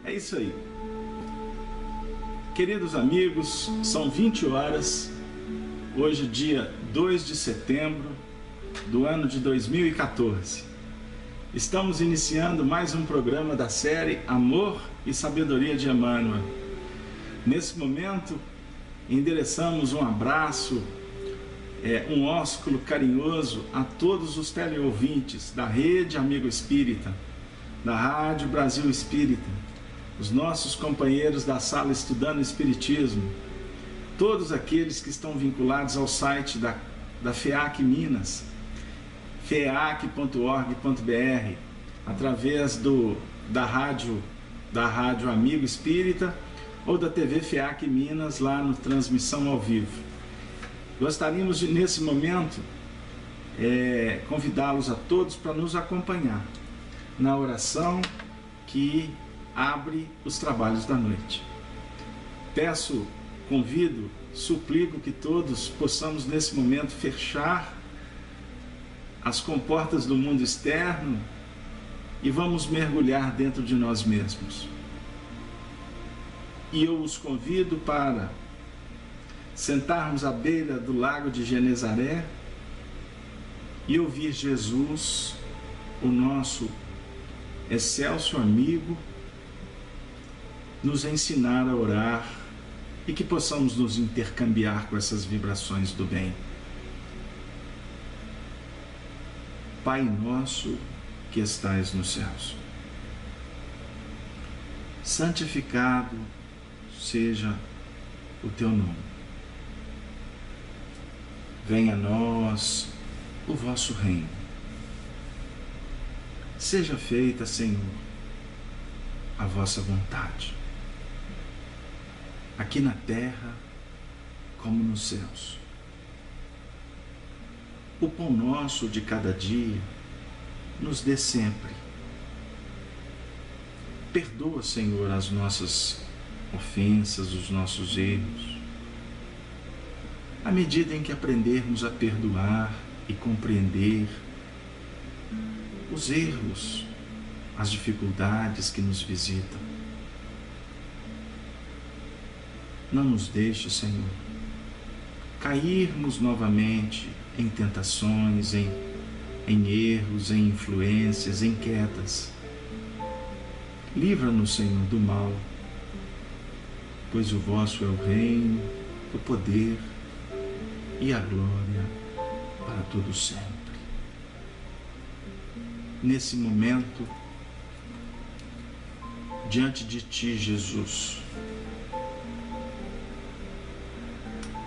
É isso aí. Queridos amigos, são 20 horas, hoje dia 2 de setembro do ano de 2014. Estamos iniciando mais um programa da série Amor e Sabedoria de Emmanuel. Nesse momento, endereçamos um abraço, um ósculo carinhoso a todos os teleouvintes da Rede Amigo Espírita, da Rádio Brasil Espírita, os nossos companheiros da sala Estudando Espiritismo, todos aqueles que estão vinculados ao site da FEAC Minas, feac.org.br, através da rádio Amigo Espírita ou da TV FEAC Minas, lá no Transmissão ao Vivo. Gostaríamos de, nesse momento, convidá-los a todos para nos acompanhar na oração que abre os trabalhos da noite. Peço, convido, suplico que todos possamos nesse momento fechar as comportas do mundo externo e vamos mergulhar dentro de nós mesmos. E eu os convido para sentarmos à beira do lago de Genezaré e ouvir Jesus, o nosso excelso amigo, nos ensinar a orar e que possamos nos intercambiar com essas vibrações do bem. Pai nosso que estais nos céus, santificado seja o teu nome. Venha a nós o vosso reino. Seja feita, Senhor, a vossa vontade, aqui na terra como nos céus. O pão nosso de cada dia nos dê sempre. Perdoa, Senhor, as nossas ofensas, os nossos erros. À medida em que aprendermos a perdoar e compreender os erros, as dificuldades que nos visitam, não nos deixe, Senhor, cairmos novamente em tentações, em erros, em influências, em quedas. Livra-nos, Senhor, do mal, pois o vosso é o reino, o poder e a glória para todo sempre. Nesse momento, diante de Ti, Jesus,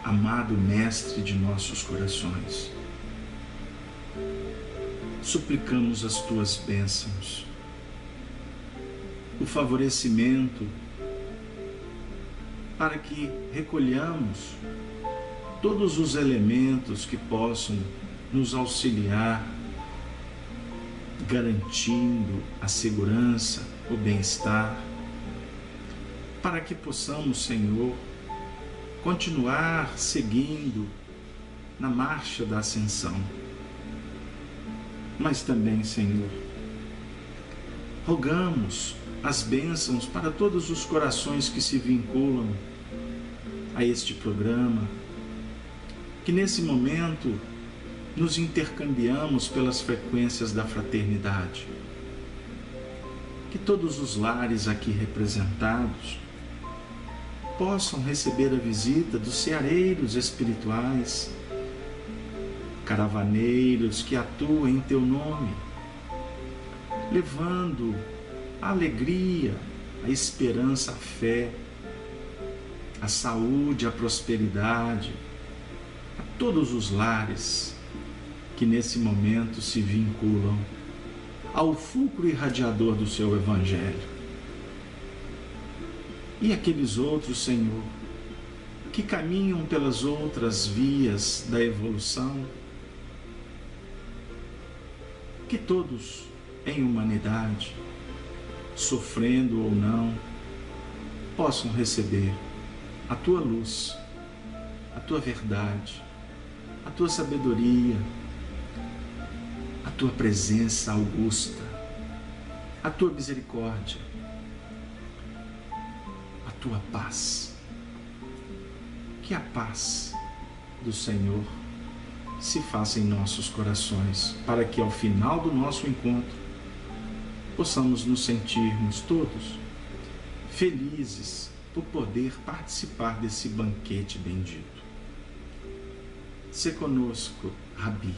amado Mestre de nossos corações, suplicamos as Tuas bênçãos, o favorecimento para que recolhamos todos os elementos que possam nos auxiliar, garantindo a segurança, o bem-estar, para que possamos, Senhor, continuar seguindo na marcha da ascensão. Mas também, Senhor, rogamos as bênçãos para todos os corações que se vinculam a este programa, que nesse momento nos intercambiamos pelas frequências da fraternidade. Que todos os lares aqui representados possam receber a visita dos ceareiros espirituais, caravaneiros que atuam em Teu nome, levando a alegria, a esperança, a fé, a saúde, a prosperidade a todos os lares que nesse momento se vinculam ao fulcro irradiador do Seu Evangelho. E aqueles outros, Senhor, que caminham pelas outras vias da evolução, que todos em humanidade, sofrendo ou não, possam receber a Tua luz, a Tua verdade, a Tua sabedoria, a Tua presença augusta, a Tua misericórdia, tua paz. Que a paz do Senhor se faça em nossos corações, para que ao final do nosso encontro possamos nos sentirmos todos felizes por poder participar desse banquete bendito. Se conosco, Rabi,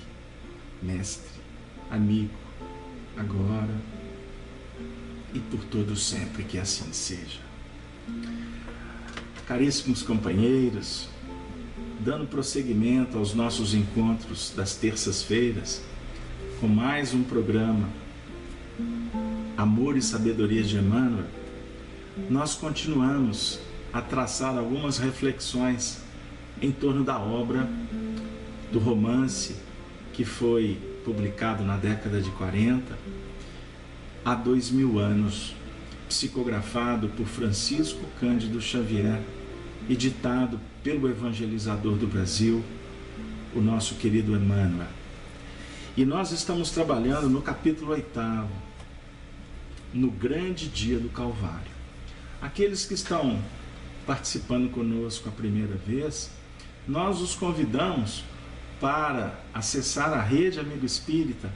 mestre, amigo, agora e por todo sempre, que assim seja. Caríssimos companheiros, dando prosseguimento aos nossos encontros das terças-feiras, com mais um programa Amor e Sabedoria de Emmanuel, nós continuamos a traçar algumas reflexões em torno da obra do romance que foi publicado na década de 40, há 2000 anos, psicografado por Francisco Cândido Xavier e ditado pelo evangelizador do Brasil, o nosso querido Emmanuel. E nós estamos trabalhando no capítulo 8º, no grande dia do Calvário. Aqueles que estão participando conosco a primeira vez, nós os convidamos para acessar a Rede Amigo Espírita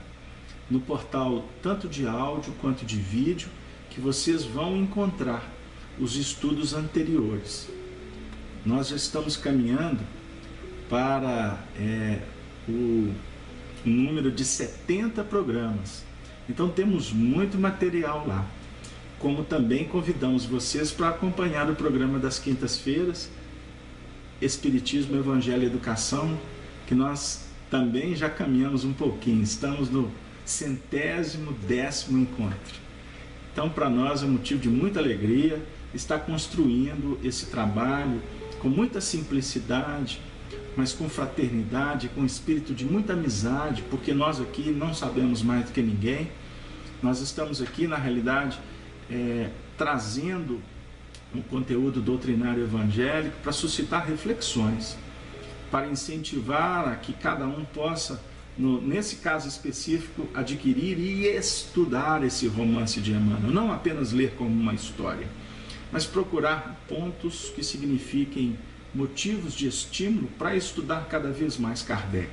no portal tanto de áudio quanto de vídeo, que vocês vão encontrar os estudos anteriores. Nós já estamos caminhando para o número de 70 programas. Então temos muito material lá. Como também convidamos vocês para acompanhar o programa das quintas-feiras, Espiritismo, Evangelho e Educação, que nós também já caminhamos um pouquinho. Estamos no 110º encontro. Então, para nós é um motivo de muita alegria estar construindo esse trabalho com muita simplicidade, mas com fraternidade, com espírito de muita amizade, porque nós aqui não sabemos mais do que ninguém. Nós estamos aqui, na realidade, trazendo um conteúdo doutrinário evangélico para suscitar reflexões, para incentivar a que cada um possa, nesse caso específico, adquirir e estudar esse romance de Emmanuel. Não apenas ler como uma história, mas procurar pontos que signifiquem motivos de estímulo para estudar cada vez mais Kardec,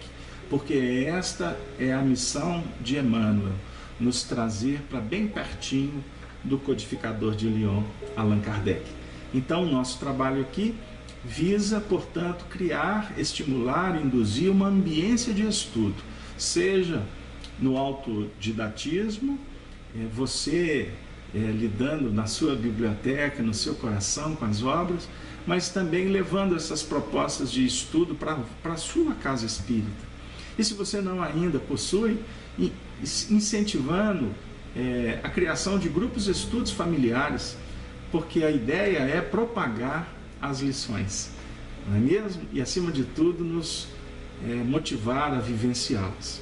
porque esta é a missão de Emmanuel, nos trazer para bem pertinho do codificador de Lyon, Allan Kardec. Então, o nosso trabalho aqui visa, portanto, criar, estimular, induzir uma ambiência de estudo, seja no autodidatismo, você lidando na sua biblioteca, no seu coração com as obras, mas também levando essas propostas de estudo para a sua casa espírita. E se você não ainda possui, incentivando a criação de grupos de estudos familiares, porque a ideia é propagar as lições, não é mesmo? E acima de tudo nos motivar a vivenciá-las.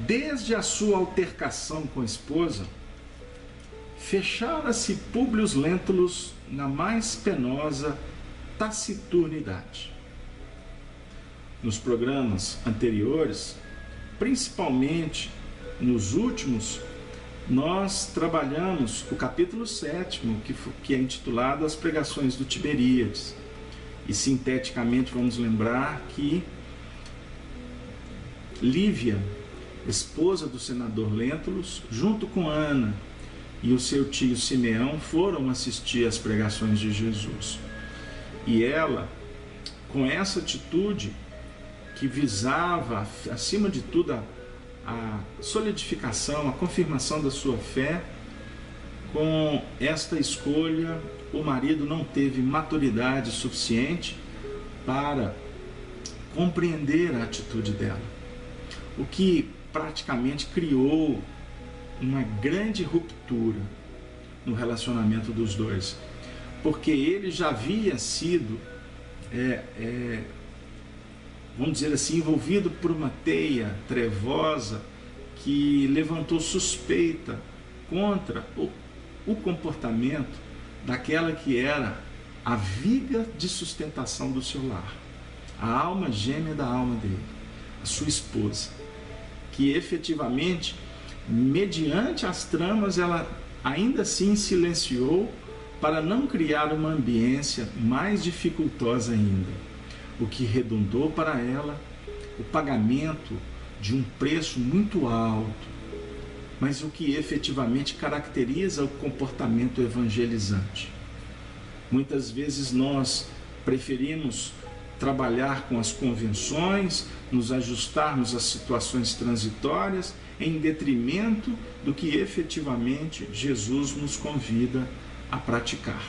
Desde a sua altercação com a esposa, fechara-se Públio Lentulus na mais penosa taciturnidade. Nos programas anteriores, principalmente nos últimos, nós trabalhamos o capítulo 7º, que é intitulado As Pregações do Tiberíades. E sinteticamente vamos lembrar que Lívia, esposa do senador Lentulus, junto com Ana e o seu tio Simeão, foram assistir às pregações de Jesus. E ela, com essa atitude que visava, acima de tudo, a solidificação, a confirmação da sua fé, com esta escolha, o marido não teve maturidade suficiente para compreender a atitude dela, o que praticamente criou uma grande ruptura no relacionamento dos dois, porque ele já havia sido, vamos dizer assim, envolvido por uma teia trevosa que levantou suspeita contra o comportamento daquela que era a viga de sustentação do seu lar, a alma gêmea da alma dele, a sua esposa, que efetivamente, mediante as tramas, ela ainda assim silenciou para não criar uma ambiência mais dificultosa ainda, o que redundou para ela o pagamento de um preço muito alto, mas o que efetivamente caracteriza o comportamento evangelizante. Muitas vezes nós preferimos trabalhar com as convenções, nos ajustarmos às situações transitórias, em detrimento do que efetivamente Jesus nos convida a praticar.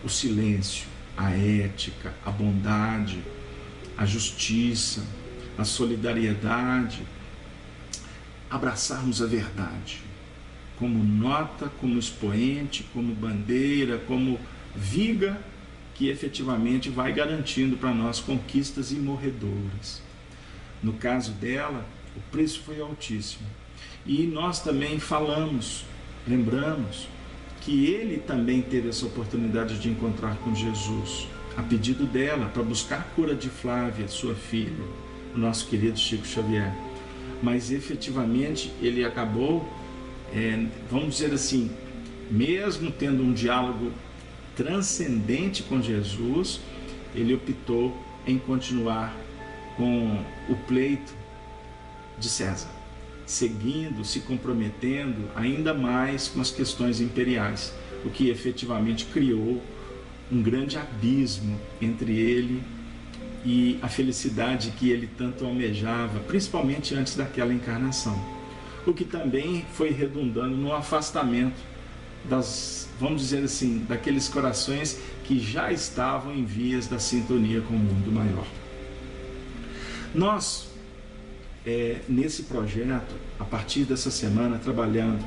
O silêncio, a ética, a bondade, a justiça, a solidariedade, abraçarmos a verdade como nota, como expoente, como bandeira, como viga que efetivamente vai garantindo para nós conquistas imorredoras. No caso dela, o preço foi altíssimo. E nós também lembramos que ele também teve essa oportunidade de encontrar com Jesus, a pedido dela, para buscar cura de Flávia, sua filha, o nosso querido Chico Xavier. Mas efetivamente ele acabou, vamos dizer assim, mesmo tendo um diálogo transcendente com Jesus, ele optou em continuar com o pleito de César, seguindo, se comprometendo ainda mais com as questões imperiais, o que efetivamente criou um grande abismo entre ele e a felicidade que ele tanto almejava, principalmente antes daquela encarnação, o que também foi redundando no afastamento vamos dizer assim, daqueles corações que já estavam em vias da sintonia com o mundo maior. Nós, nesse projeto, a partir dessa semana, trabalhando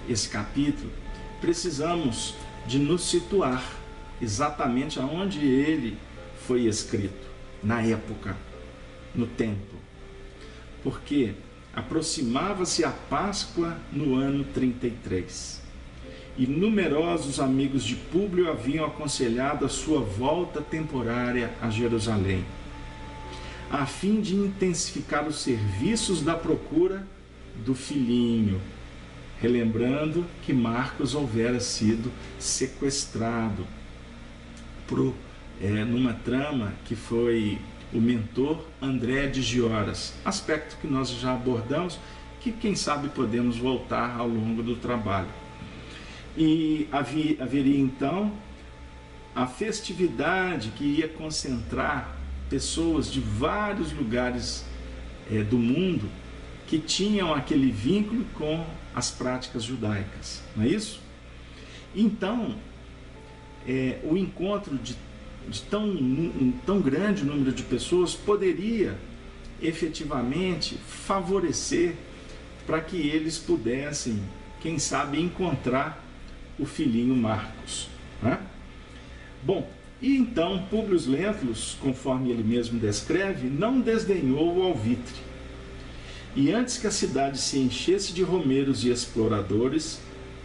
esse capítulo, precisamos de nos situar exatamente aonde ele foi escrito, na época, no tempo. Porque aproximava-se a Páscoa no ano 33. E numerosos amigos de Públio haviam aconselhado a sua volta temporária a Jerusalém, a fim de intensificar os serviços da procura do filhinho, relembrando que Marcos houvera sido sequestrado numa trama que foi o mentor André de Gioras, aspecto que nós já abordamos, que quem sabe podemos voltar ao longo do trabalho. E haveria então a festividade que ia concentrar pessoas de vários lugares do mundo que tinham aquele vínculo com as práticas judaicas, não é isso? Então, o encontro de tão grande número de pessoas poderia efetivamente favorecer para que eles pudessem, quem sabe, encontrar o filhinho Marcos, né? Bom, e então Públio Lentulus, conforme ele mesmo descreve, não desdenhou o alvitre. E antes que a cidade se enchesse de romeiros e exploradores,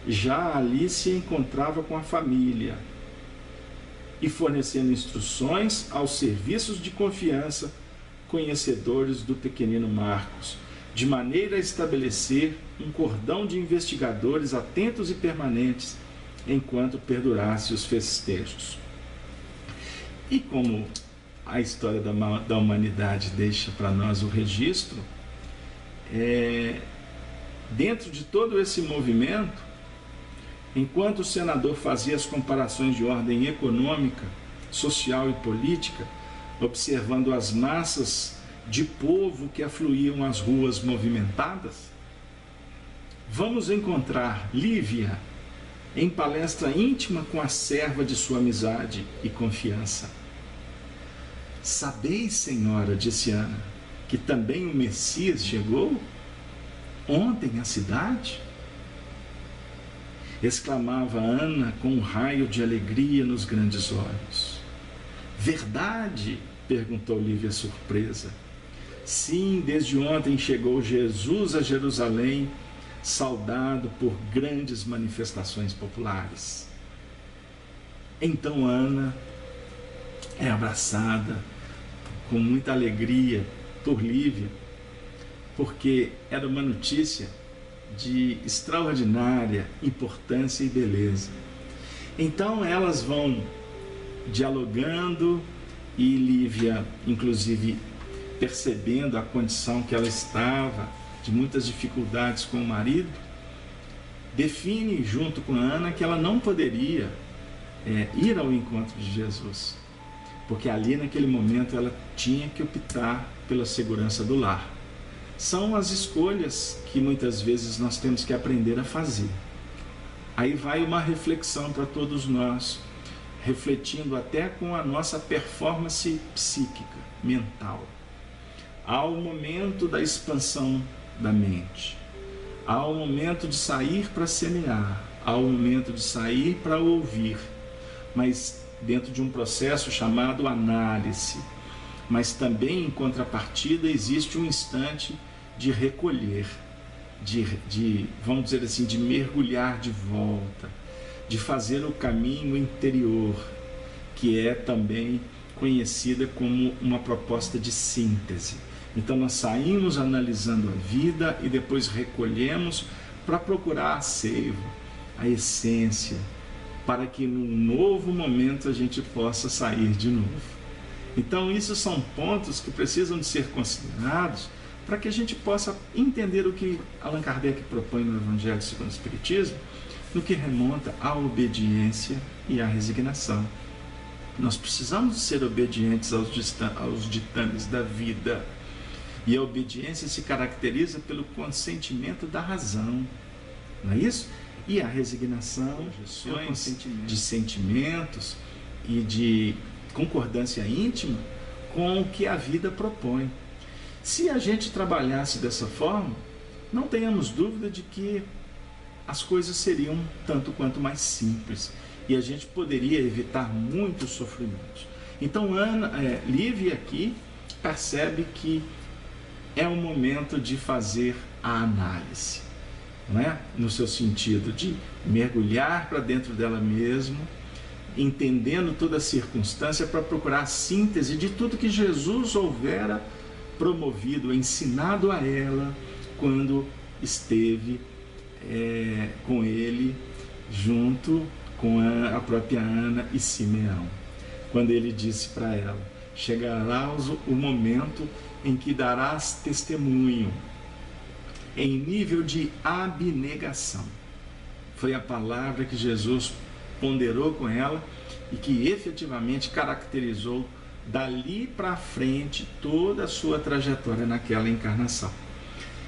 já ali se encontrava com a família e fornecendo instruções aos serviços de confiança conhecedores do pequenino Marcos, de maneira a estabelecer um cordão de investigadores atentos e permanentes enquanto perdurasse os festejos. E como a história da humanidade deixa para nós o registro, dentro de todo esse movimento, enquanto o senador fazia as comparações de ordem econômica, social e política, observando as massas de povo que afluíam às ruas movimentadas, vamos encontrar Lívia em palestra íntima com a serva de sua amizade e confiança. Sabeis, senhora, disse Ana, que também o Messias chegou ontem à cidade? Exclamava Ana com um raio de alegria nos grandes olhos. Verdade? Perguntou Lívia surpresa. Sim, desde ontem chegou Jesus a Jerusalém, saudado por grandes manifestações populares. Então Ana é abraçada com muita alegria por Lívia, porque era uma notícia de extraordinária importância e beleza. Então elas vão dialogando e Lívia, inclusive, percebendo a condição que ela estava, de muitas dificuldades com o marido, define junto com Ana que ela não poderia ir ao encontro de Jesus, porque ali naquele momento ela tinha que optar pela segurança do lar. São as escolhas que muitas vezes nós temos que aprender a fazer. Aí vai uma reflexão para todos nós, refletindo até com a nossa performance psíquica, mental. Há o momento da expansão da mente, há o momento de sair para semear, há o momento de sair para ouvir, mas dentro de um processo chamado análise. Mas também, em contrapartida, existe um instante de recolher, vamos dizer assim, de mergulhar de volta, de fazer o caminho interior, que é também conhecida como uma proposta de síntese. Então nós saímos analisando a vida e depois recolhemos para procurar a seiva, a essência, para que num novo momento a gente possa sair de novo. Então isso são pontos que precisam de ser considerados para que a gente possa entender o que Allan Kardec propõe no Evangelho segundo o Espiritismo, no que remonta à obediência e à resignação. Nós precisamos ser obedientes aos ditames da vida. E a obediência se caracteriza pelo consentimento da razão, não é isso? E a resignação de sentimentos e de concordância íntima com o que a vida propõe. Se a gente trabalhasse dessa forma, não tenhamos dúvida de que as coisas seriam tanto quanto mais simples e a gente poderia evitar muitos sofrimentos. Então Lívia aqui percebe que é o momento de fazer a análise, não é? No seu sentido de mergulhar para dentro dela mesma, entendendo toda a circunstância para procurar a síntese de tudo que Jesus houvera promovido, ensinado a ela quando esteve com ele, junto com a própria Ana e Simeão. Quando ele disse para ela: chegará o momento em que darás testemunho, em nível de abnegação. Foi a palavra que Jesus ponderou com ela e que efetivamente caracterizou dali para frente toda a sua trajetória naquela encarnação.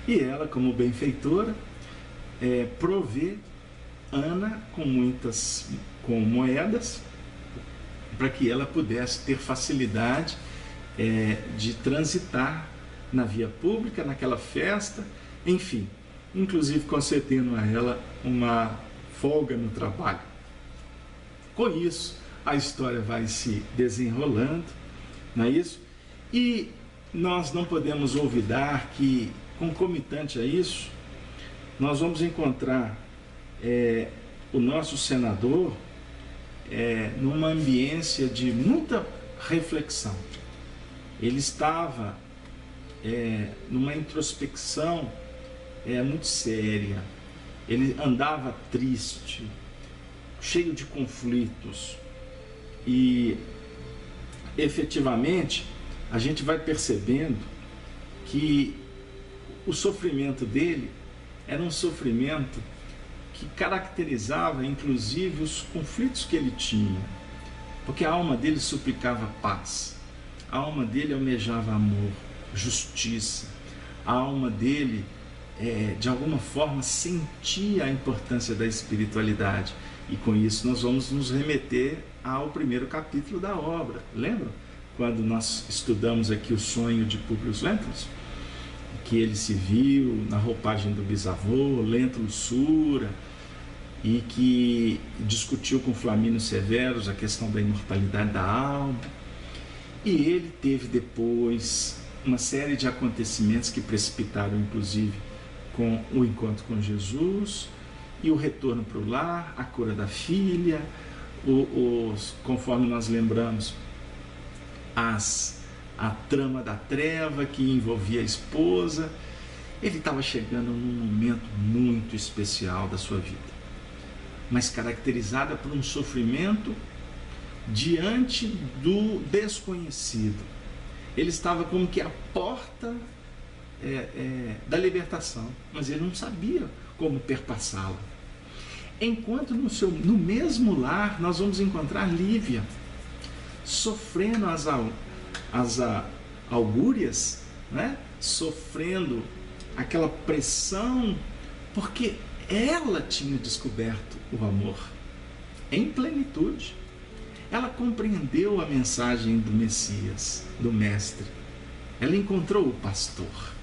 E ela, como benfeitora, provê Ana com moedas para que ela pudesse ter facilidade de transitar na via pública, naquela festa, enfim, inclusive concedendo a ela uma folga no trabalho. Com isso, a história vai se desenrolando, não é isso? E nós não podemos olvidar que, concomitante a isso, nós vamos encontrar o nosso senador numa ambiência de muita reflexão. Ele estava numa introspecção muito séria. Ele andava triste, cheio de conflitos. E efetivamente a gente vai percebendo que o sofrimento dele era um sofrimento que caracterizava inclusive os conflitos que ele tinha, porque a alma dele suplicava paz, a alma dele almejava amor, justiça, a alma dele de alguma forma sentia a importância da espiritualidade. E com isso nós vamos nos remeter ao primeiro capítulo da obra. Lembra? Quando nós estudamos aqui o sonho de Públio Lentulus, que ele se viu na roupagem do bisavô, Lentulus Sura, e que discutiu com Flamínio Severus a questão da imortalidade da alma. E ele teve depois uma série de acontecimentos que precipitaram inclusive com o encontro com Jesus e o retorno para o lar, a cura da filha, conforme nós lembramos, a trama da treva que envolvia a esposa. Ele estava chegando num momento muito especial da sua vida. mas caracterizada por um sofrimento diante do desconhecido. Ele estava como que à porta da libertação, mas ele não sabia como perpassá-la. Enquanto no mesmo lar nós vamos encontrar Lívia sofrendo as augúrias, né? Sofrendo aquela pressão, porque ela tinha descoberto o amor em plenitude. Ela compreendeu a mensagem do Messias, do Mestre. Ela encontrou o pastor.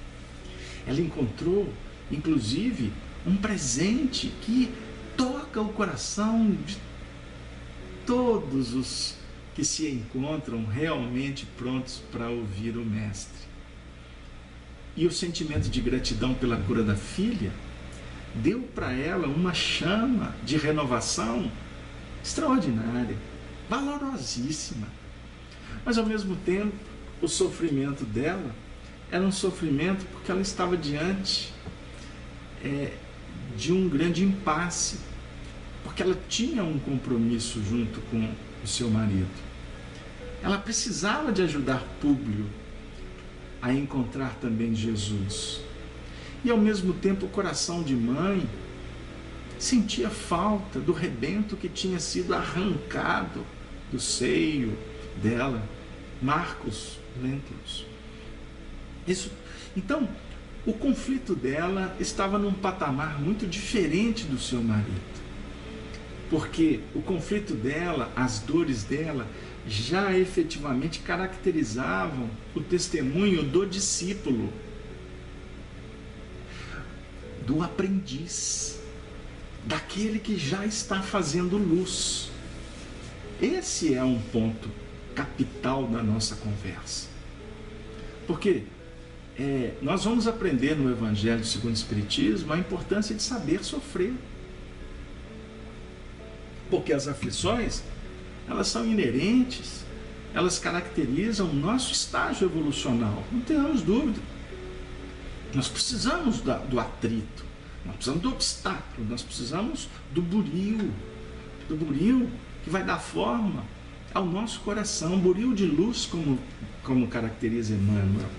Ela encontrou, inclusive, um presente que toca o coração de todos os que se encontram realmente prontos para ouvir o Mestre. E o sentimento de gratidão pela cura da filha deu para ela uma chama de renovação extraordinária, valorosíssima. Mas ao mesmo tempo, o sofrimento dela era um sofrimento porque ela estava diante de um grande impasse, porque ela tinha um compromisso junto com o seu marido. Ela precisava de ajudar Públio a encontrar também Jesus. E ao mesmo tempo o coração de mãe sentia falta do rebento que tinha sido arrancado do seio dela, Marcus Lentulus. Então, o conflito dela estava num patamar muito diferente do seu marido. Porque o conflito dela, as dores dela, já efetivamente caracterizavam o testemunho do discípulo, do aprendiz, daquele que já está fazendo luz. Esse é um ponto capital da nossa conversa. Porque nós vamos aprender no Evangelho segundo o Espiritismo a importância de saber sofrer. Porque as aflições, elas são inerentes, elas caracterizam o nosso estágio evolucional, não tenhamos dúvida. Nós precisamos do atrito, nós precisamos do obstáculo, nós precisamos do buril que vai dar forma ao nosso coração, buril de luz, como caracteriza Emmanuel.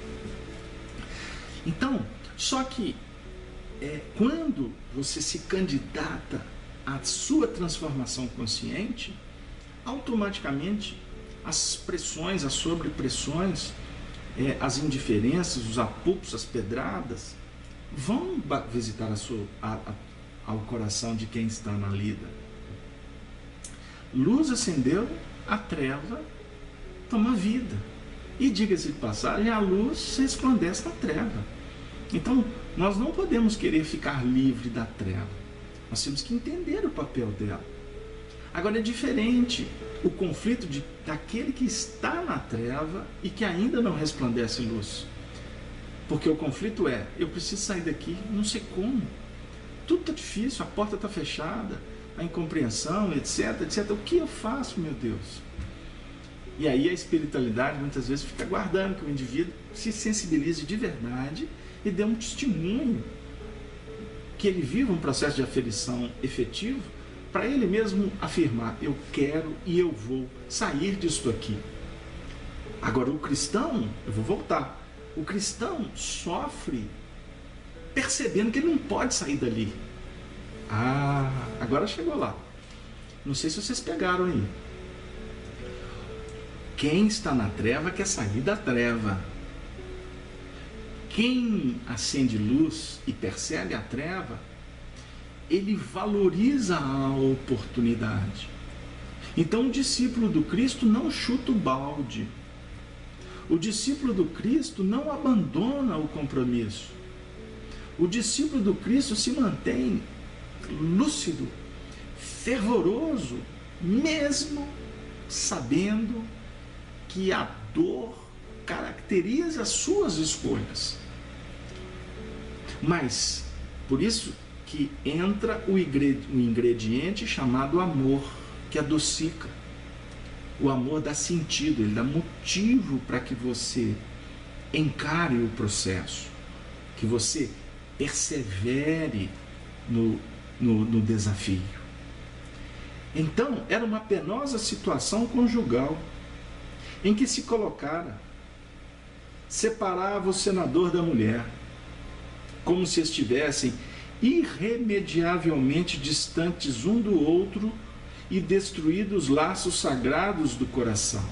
Então, só que quando você se candidata à sua transformação consciente, automaticamente as pressões, as sobrepressões, as indiferenças, os apupos, as pedradas vão visitar ao coração de quem está na lida. Luz acendeu, a treva toma vida. E diga-se de passagem, a luz resplandece na treva. Então, nós não podemos querer ficar livre da treva. Nós temos que entender o papel dela. Agora é diferente o conflito daquele que está na treva e que ainda não resplandece luz. Porque o conflito eu preciso sair daqui, não sei como. Tudo está difícil, a porta está fechada, a incompreensão, etc, etc. O que eu faço, meu Deus? E aí a espiritualidade muitas vezes fica aguardando que o indivíduo se sensibilize de verdade e dê um testemunho, que ele viva um processo de aferição efetivo, para ele mesmo afirmar: eu quero e eu vou sair disso aqui. Agora o cristão, eu vou voltar, o cristão sofre percebendo que ele não pode sair dali. Agora chegou lá. Não sei se vocês pegaram aí. Quem está na treva quer sair da treva. Quem acende luz e percebe a treva, ele valoriza a oportunidade. Então o discípulo do Cristo não chuta o balde. O discípulo do Cristo não abandona o compromisso. O discípulo do Cristo se mantém lúcido, fervoroso, mesmo sabendo que a dor caracteriza as suas escolhas. Mas, por isso que entra o ingrediente chamado amor, que adocica. O amor dá sentido, ele dá motivo para que você encare o processo, que você persevere no desafio. Então, era uma penosa situação conjugal, em que se colocara, separava o senador da mulher, como se estivessem irremediavelmente distantes um do outro e destruídos os laços sagrados do coração.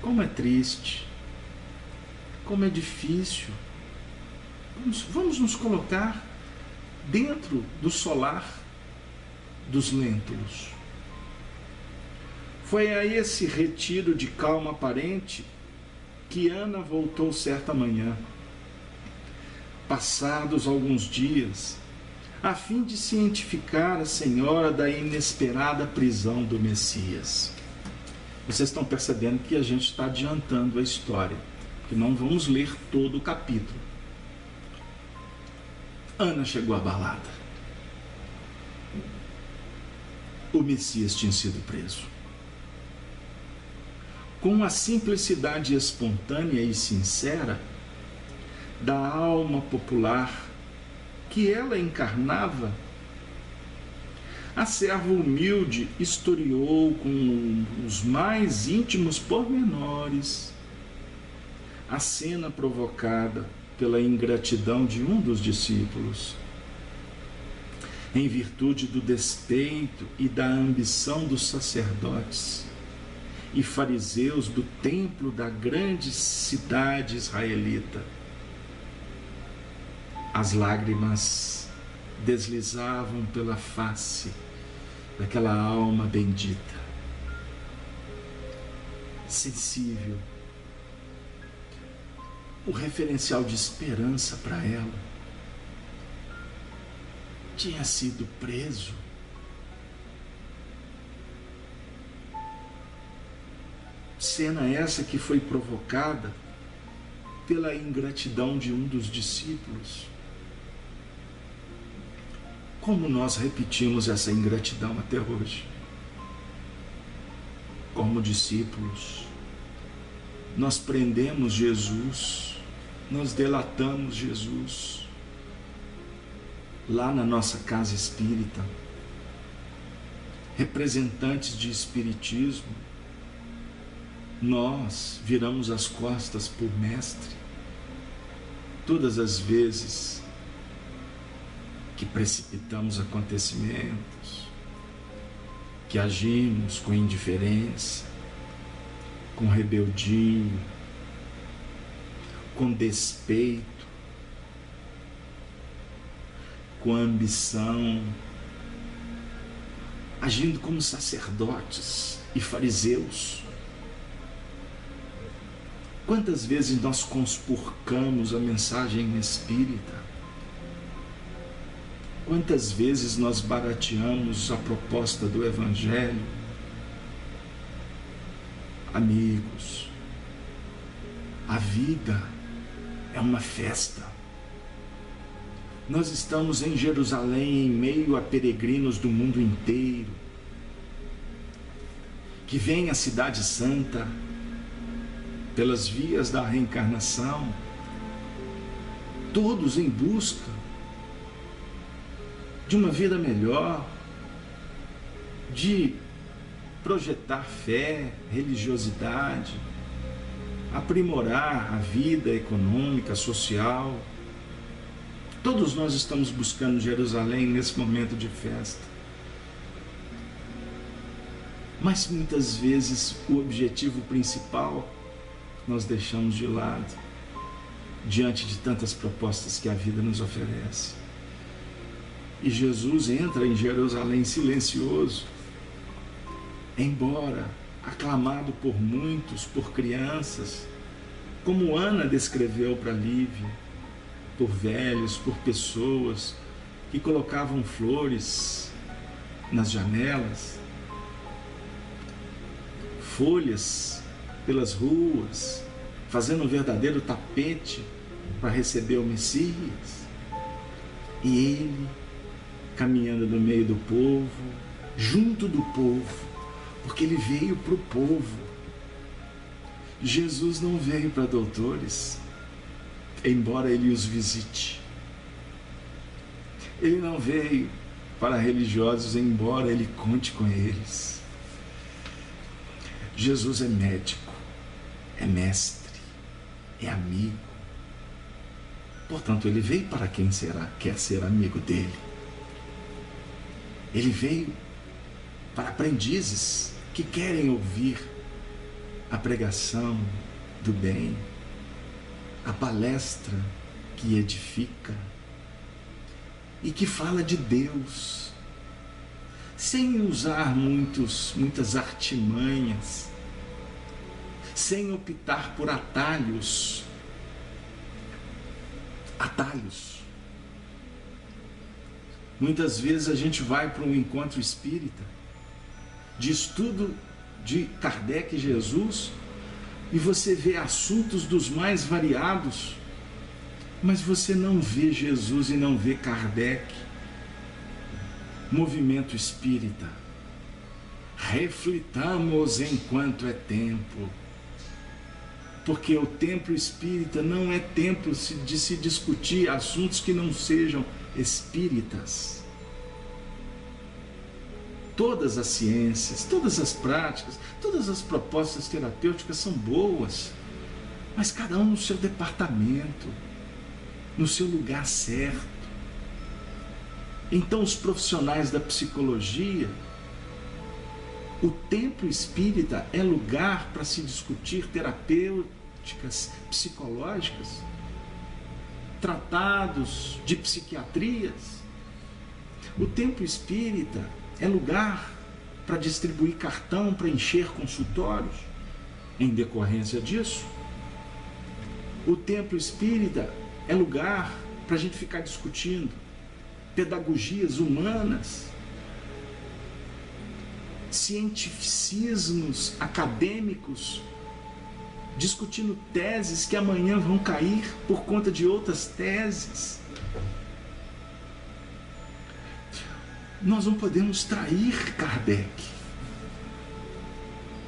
Como é triste, como é difícil. Vamos nos colocar dentro do solar dos Lentulus. Foi a esse retiro de calma aparente que Ana voltou certa manhã, passados alguns dias, a fim de cientificar a senhora da inesperada prisão do Messias. Vocês estão percebendo que a gente está adiantando a história, que não vamos ler todo o capítulo. Ana chegou abalada. O Messias tinha sido preso. Com a simplicidade espontânea e sincera da alma popular que ela encarnava, a serva humilde historiou com os mais íntimos pormenores a cena provocada pela ingratidão de um dos discípulos, em virtude do despeito e da ambição dos sacerdotes e fariseus do templo da grande cidade israelita. As lágrimas deslizavam pela face daquela alma bendita, sensível, o referencial de esperança para ela. Tinha sido preso. Cena essa que foi provocada pela ingratidão de um dos discípulos. Como nós repetimos essa ingratidão até hoje? Como discípulos, nós prendemos Jesus, nós delatamos Jesus lá na nossa casa espírita, representantes de espiritismo. Nós viramos as costas por mestre todas as vezes que precipitamos acontecimentos, que agimos com indiferença, com rebeldia, com despeito, com ambição, agindo como sacerdotes e fariseus. Quantas vezes nós conspurcamos a mensagem espírita? Quantas vezes nós barateamos a proposta do Evangelho? Amigos, a vida é uma festa. Nós estamos em Jerusalém em meio a peregrinos do mundo inteiro, que vêm à Cidade Santa pelas vias da reencarnação, todos em busca de uma vida melhor, de projetar fé, religiosidade, aprimorar a vida econômica, social. Todos nós estamos buscando Jerusalém nesse momento de festa. Mas muitas vezes o objetivo principal nós deixamos de lado, diante de tantas propostas que a vida nos oferece. E Jesus entra em Jerusalém silencioso, embora aclamado por muitos, por crianças, como Ana descreveu para Lívia, por velhos, por pessoas que colocavam flores nas janelas, folhas pelas ruas, fazendo um verdadeiro tapete para receber o Messias. E ele caminhando no meio do povo, junto do povo, porque ele veio para o povo. Jesus não veio para doutores, embora ele os visite. Ele não veio para religiosos, embora ele conte com eles. Jesus é médico, é mestre, é amigo. Portanto, ele veio para quem quer ser amigo dele. Ele veio para aprendizes que querem ouvir a pregação do bem, a palestra que edifica e que fala de Deus, sem usar muitas artimanhas, sem optar por atalhos. Muitas vezes a gente vai para um encontro espírita, de estudo de Kardec e Jesus, e você vê assuntos dos mais variados, mas você não vê Jesus e não vê Kardec. Movimento espírita. Reflitamos enquanto é tempo. Porque o templo espírita não é templo de se discutir assuntos que não sejam espíritas. Todas as ciências, todas as práticas, todas as propostas terapêuticas são boas, mas cada um no seu departamento, no seu lugar certo. Então, os profissionais da psicologia, o templo espírita é lugar para se discutir terapêuticas psicológicas, tratados de psiquiatrias. O templo espírita é lugar para distribuir cartão, para encher consultórios. Em decorrência disso, o templo espírita é lugar para a gente ficar discutindo pedagogias humanas, cientificismos acadêmicos, discutindo teses que amanhã vão cair por conta de outras teses. Nós não podemos trair Kardec.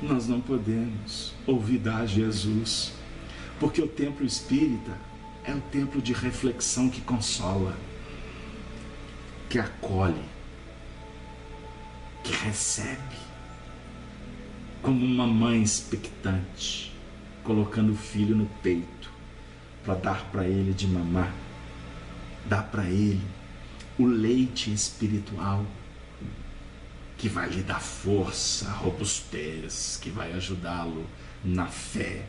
Nós não podemos olvidar Jesus, porque o templo espírita é um templo de reflexão que consola, que acolhe, que recebe, como uma mãe expectante, colocando o filho no peito para dar para ele de mamar, dar para ele o leite espiritual que vai lhe dar força, robustez, que vai ajudá-lo na fé.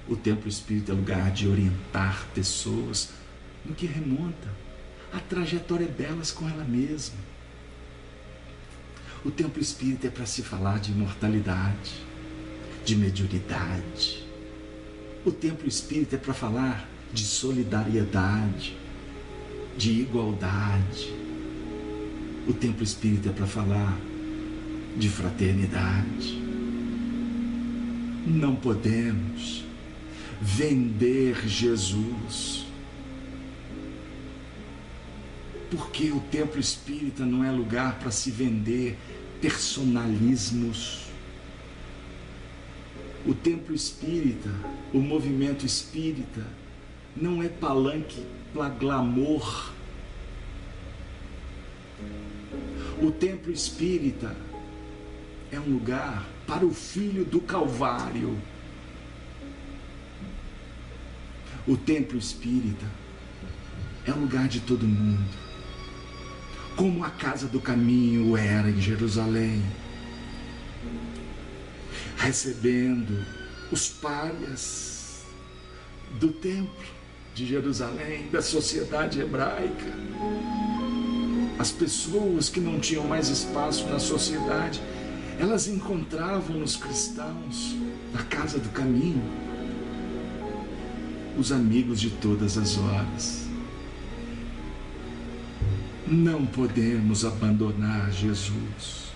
O templo espírita é lugar de orientar pessoas no que remonta a trajetória delas com ela mesma. O templo espírita é para se falar de imortalidade, de mediunidade. O templo espírita é para falar de solidariedade, de igualdade. O templo espírita é para falar de fraternidade. Não podemos vender Jesus, porque o templo espírita não é lugar para se vender personalismos. O templo espírita, o movimento espírita, não é palanque para glamour. O templo espírita é um lugar para o filho do Calvário. O templo espírita é um lugar de todo mundo, como a Casa do Caminho era em Jerusalém, recebendo os párias do templo de Jerusalém, da sociedade hebraica, as pessoas que não tinham mais espaço na sociedade, elas encontravam nos cristãos na Casa do Caminho os amigos de todas as horas. Não podemos abandonar Jesus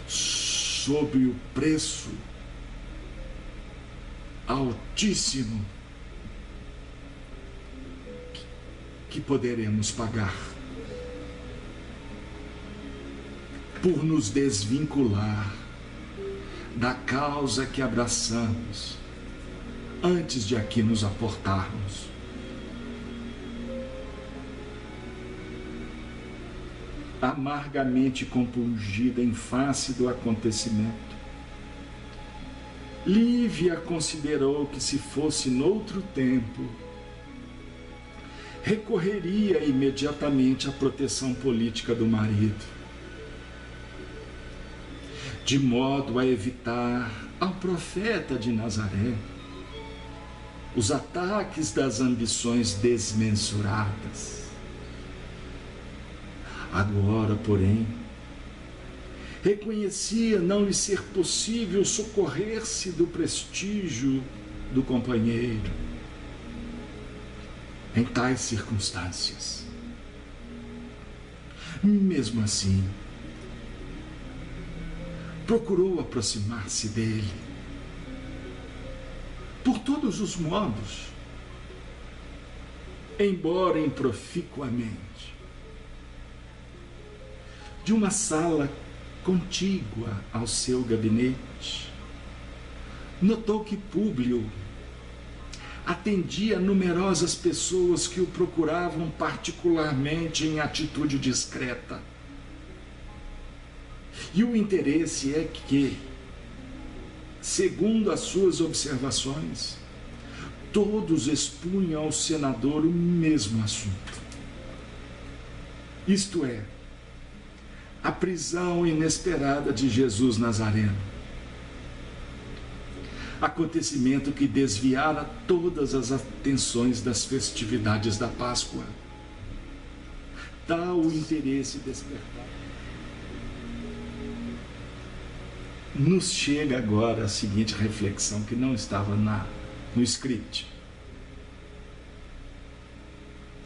sob o preço altíssimo que poderemos pagar por nos desvincular da causa que abraçamos antes de aqui nos aportarmos. amargamente compungida em face do acontecimento, Lívia considerou que, se fosse noutro tempo, recorreria imediatamente à proteção política do marido, de modo a evitar ao profeta de Nazaré os ataques das ambições desmensuradas. Agora, porém, reconhecia não lhe ser possível socorrer-se do prestígio do companheiro em tais circunstâncias. Mesmo assim, procurou aproximar-se dele por todos os modos, embora improficuamente, de uma sala contígua ao seu gabinete. Notou que Públio atendia a numerosas pessoas que o procuravam particularmente em atitude discreta. E o interesse é que, segundo as suas observações, todos expunham ao senador o mesmo assunto. Isto é, a prisão inesperada de Jesus Nazareno. Acontecimento que desviara todas as atenções das festividades da Páscoa. Tal o interesse despertado. Nos chega agora a seguinte reflexão que não estava no script,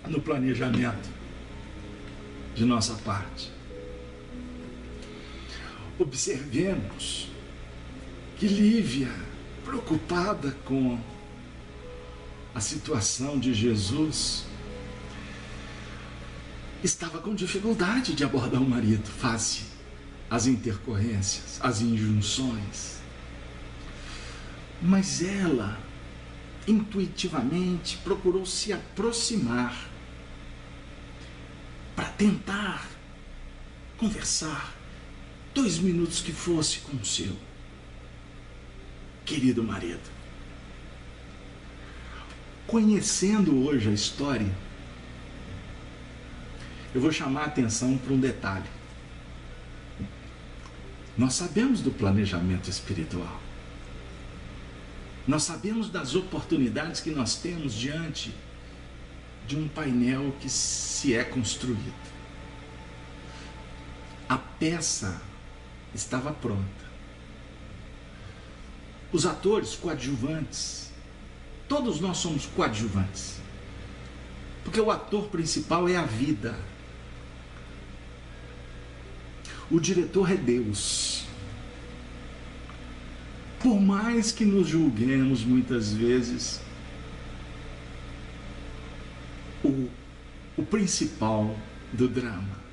no planejamento de nossa parte. Observemos que Lívia, preocupada com a situação de Jesus, estava com dificuldade de abordar o marido face às intercorrências, às injunções. Mas ela, intuitivamente, procurou se aproximar para tentar conversar 2 minutos que fosse com o seu querido marido. Conhecendo hoje a história, eu vou chamar a atenção para um detalhe. Nós sabemos do planejamento espiritual. Nós sabemos das oportunidades que nós temos diante de um painel que se é construído. A peça estava pronta. Os atores coadjuvantes, todos nós somos coadjuvantes, porque o ator principal é a vida. O diretor é Deus. Por mais que nos julguemos muitas vezes, o principal do drama.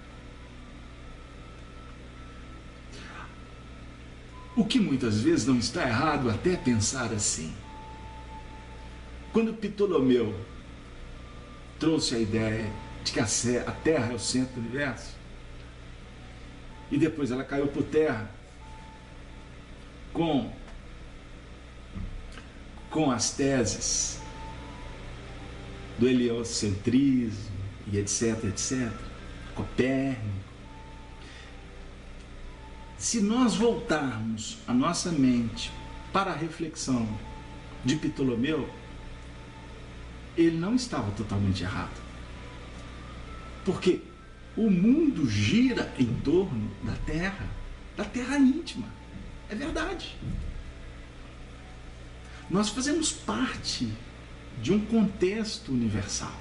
O que muitas vezes não está errado até pensar assim. Quando Ptolomeu trouxe a ideia de que a Terra é o centro do universo, e depois ela caiu por terra com as teses do heliocentrismo e etc, Copérnico. Se nós voltarmos a nossa mente para a reflexão de Ptolomeu, ele não estava totalmente errado. Porque o mundo gira em torno da Terra íntima. É verdade. Nós fazemos parte de um contexto universal.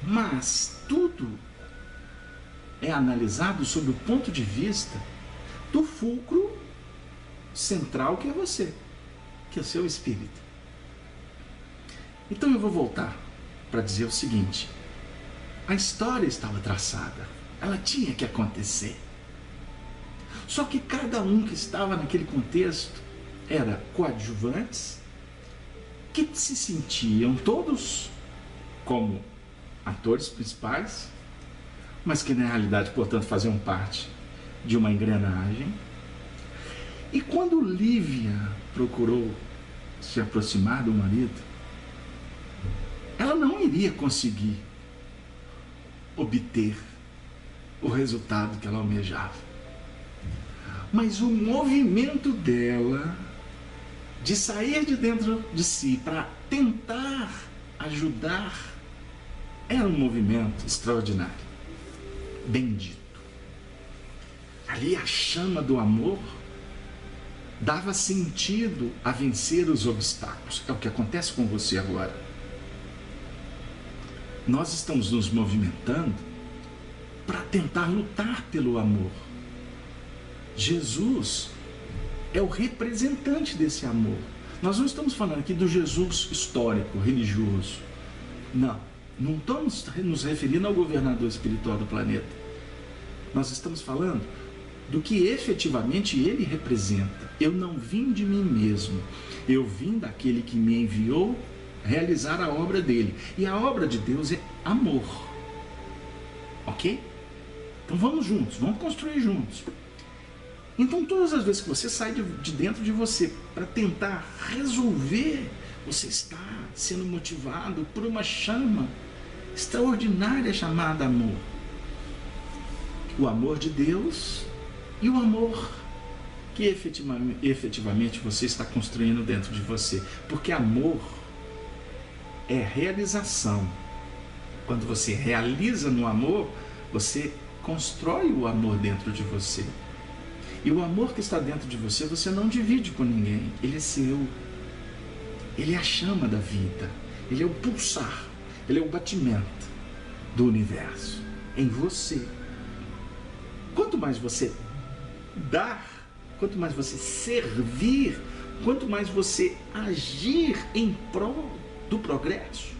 Mas tudo é analisado sob o ponto de vista do fulcro central que é você, que é o seu espírito. Então eu vou voltar para dizer o seguinte: a história estava traçada, ela tinha que acontecer. Só que cada um que estava naquele contexto era coadjuvantes que se sentiam todos como atores principais, mas que na realidade, portanto, faziam parte de uma engrenagem. E quando Lívia procurou se aproximar do marido, ela não iria conseguir obter o resultado que ela almejava. Mas o movimento dela de sair de dentro de si para tentar ajudar era um movimento extraordinário, bendito. Ali a chama do amor dava sentido a vencer os obstáculos. É o que acontece com você agora. Nós estamos nos movimentando para tentar lutar pelo amor. Jesus é o representante desse amor. Nós não estamos falando aqui do Jesus histórico, religioso. Não estamos nos referindo ao governador espiritual do planeta. Nós estamos falando do que efetivamente ele representa. Eu não vim de mim mesmo, eu vim daquele que me enviou realizar a obra dele. E a obra de Deus é amor. Ok? Então vamos juntos, vamos construir juntos. Então todas as vezes que você sai de dentro de você para tentar resolver, você está sendo motivado por uma chama extraordinária chamada amor. O amor de Deus e o amor que efetivamente você está construindo dentro de você. Porque amor é realização. Quando você realiza no amor, você constrói o amor dentro de você. E o amor que está dentro de você, você não divide com ninguém. Ele é seu. Ele é a chama da vida. Ele é o pulsar. Ele é o batimento do universo em você. Quanto mais você dar, quanto mais você servir, quanto mais você agir em prol do progresso,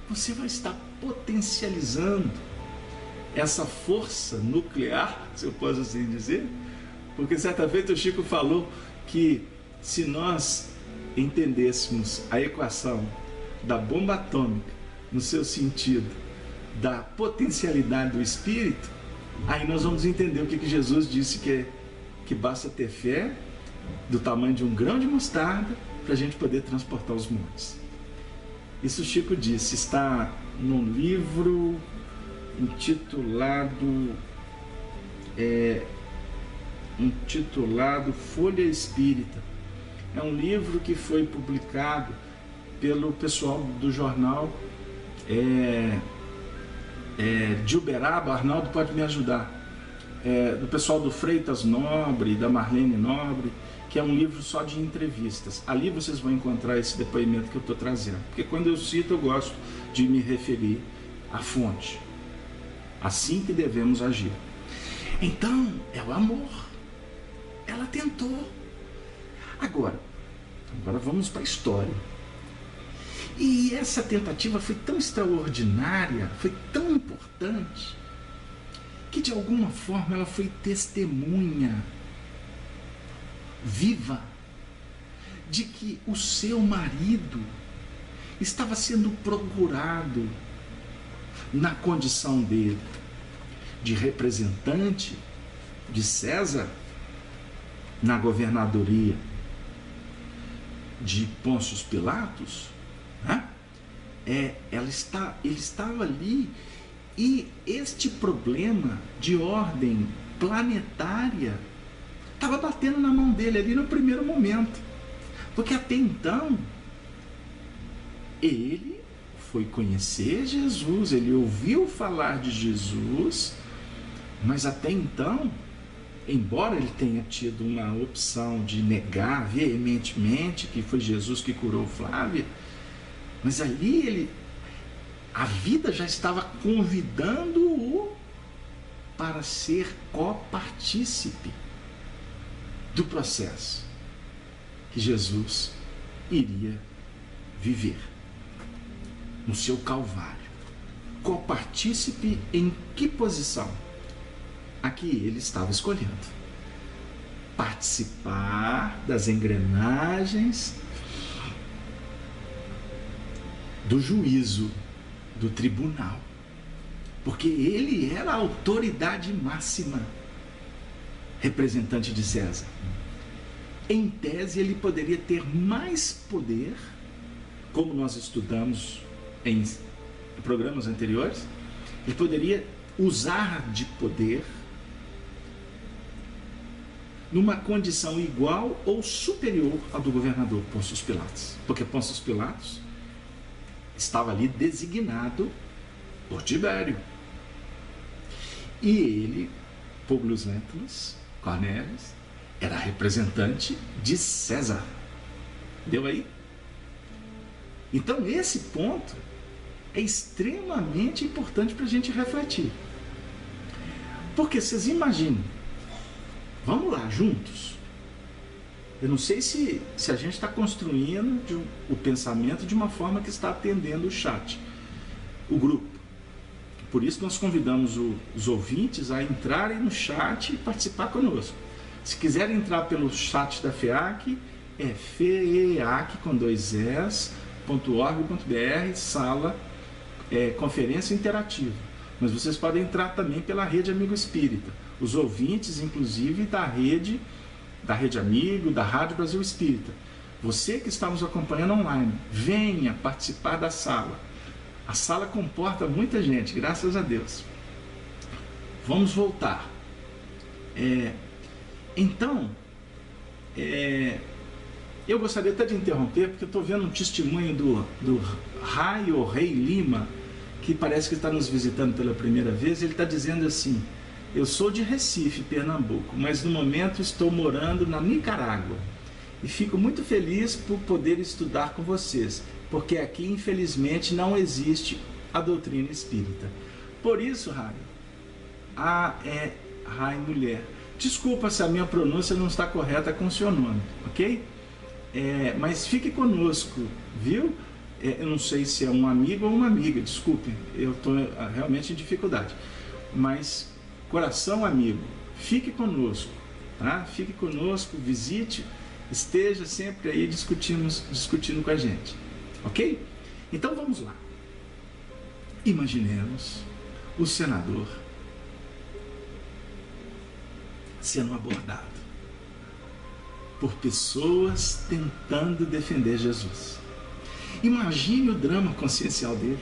você vai estar potencializando essa força nuclear, se eu posso assim dizer, porque certa vez o Chico falou que se nós entendêssemos a equação da bomba atômica no seu sentido da potencialidade do espírito, aí nós vamos entender o que Jesus disse, que basta ter fé do tamanho de um grão de mostarda para a gente poder transportar os montes. Isso Chico disse, está num livro intitulado Folha Espírita. É um livro que foi publicado pelo pessoal do jornal de Uberaba. Arnaldo pode me ajudar, do pessoal do Freitas Nobre, da Marlene Nobre, que é um livro só de entrevistas. Ali vocês vão encontrar esse depoimento que eu estou trazendo, porque quando eu cito eu gosto de me referir à fonte. Assim que devemos agir. Então, é o amor. Ela tentou. Agora vamos para a história. E essa tentativa foi tão extraordinária, foi tão importante, que de alguma forma ela foi testemunha viva de que o seu marido estava sendo procurado na condição dele de representante de César na governadoria de Pôncio Pilatos, né? Ele estava ali, e este problema de ordem planetária estava batendo na mão dele ali no primeiro momento, porque até então ele foi conhecer Jesus, ele ouviu falar de Jesus, mas até então, embora ele tenha tido uma opção de negar veementemente que foi Jesus que curou Flávia, mas ali a vida já estava convidando-o para ser copartícipe do processo que Jesus iria viver no seu Calvário. Copartícipe em que posição? A que ele estava escolhendo. Participar das engrenagens do juízo, do tribunal. porque ele era a autoridade máxima, representante de César. Em tese, ele poderia ter mais poder, como nós estudamos em programas anteriores, ele poderia usar de poder numa condição igual ou superior à do governador Pôncio Pilatos, porque Pôncio Pilatos estava ali designado por Tibério. E ele, Públio Lentulus Cornélios, era representante de César. Deu aí? Então esse ponto é extremamente importante para a gente refletir. Porque vocês imaginam, vamos lá, juntos. Eu não sei se a gente está construindo o pensamento de uma forma que está atendendo o chat, o grupo. Por isso nós convidamos os ouvintes a entrarem no chat e participar conosco. Se quiserem entrar pelo chat da FEAC, é feac com 2 es.org.br, sala conferência interativa. Mas vocês podem entrar também pela Rede Amigo Espírita. Os ouvintes, inclusive, da Rede Amigo, da Rádio Brasil Espírita. Você que está nos acompanhando online, venha participar da sala. A sala comporta muita gente, graças a Deus. Vamos voltar. Então, eu gostaria até de interromper, porque eu estou vendo um testemunho do Raio Rei Lima, que parece que está nos visitando pela primeira vez. Ele está dizendo assim: eu sou de Recife, Pernambuco, mas no momento estou morando na Nicarágua e fico muito feliz por poder estudar com vocês, porque aqui infelizmente não existe a doutrina espírita. Por isso, Raio, Raio Mulher, desculpa se a minha pronúncia não está correta com o seu nome, ok? Mas fique conosco, viu? Eu não sei se é um amigo ou uma amiga, desculpe, eu estou realmente em dificuldade. Mas, coração amigo, fique conosco, tá? Fique conosco, visite, esteja sempre aí discutindo com a gente, ok? Então vamos lá. Imaginemos o senador sendo abordado por pessoas tentando defender Jesus. Imagine o drama consciencial dele.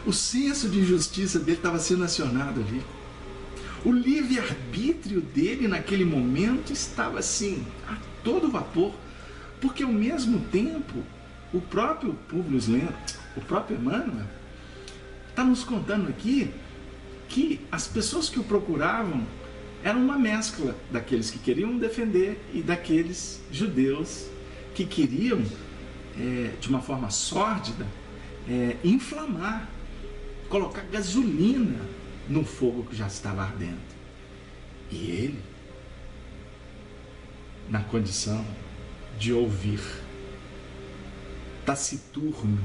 O senso de justiça dele estava sendo acionado ali. O livre-arbítrio dele naquele momento estava assim, a todo vapor, porque ao mesmo tempo o próprio Públio Lentulus, o próprio Emmanuel, está nos contando aqui que as pessoas que o procuravam eram uma mescla daqueles que queriam defender e daqueles judeus que queriam, de uma forma sórdida, inflamar, colocar gasolina no fogo que já estava ardendo. E ele, na condição de ouvir, taciturno,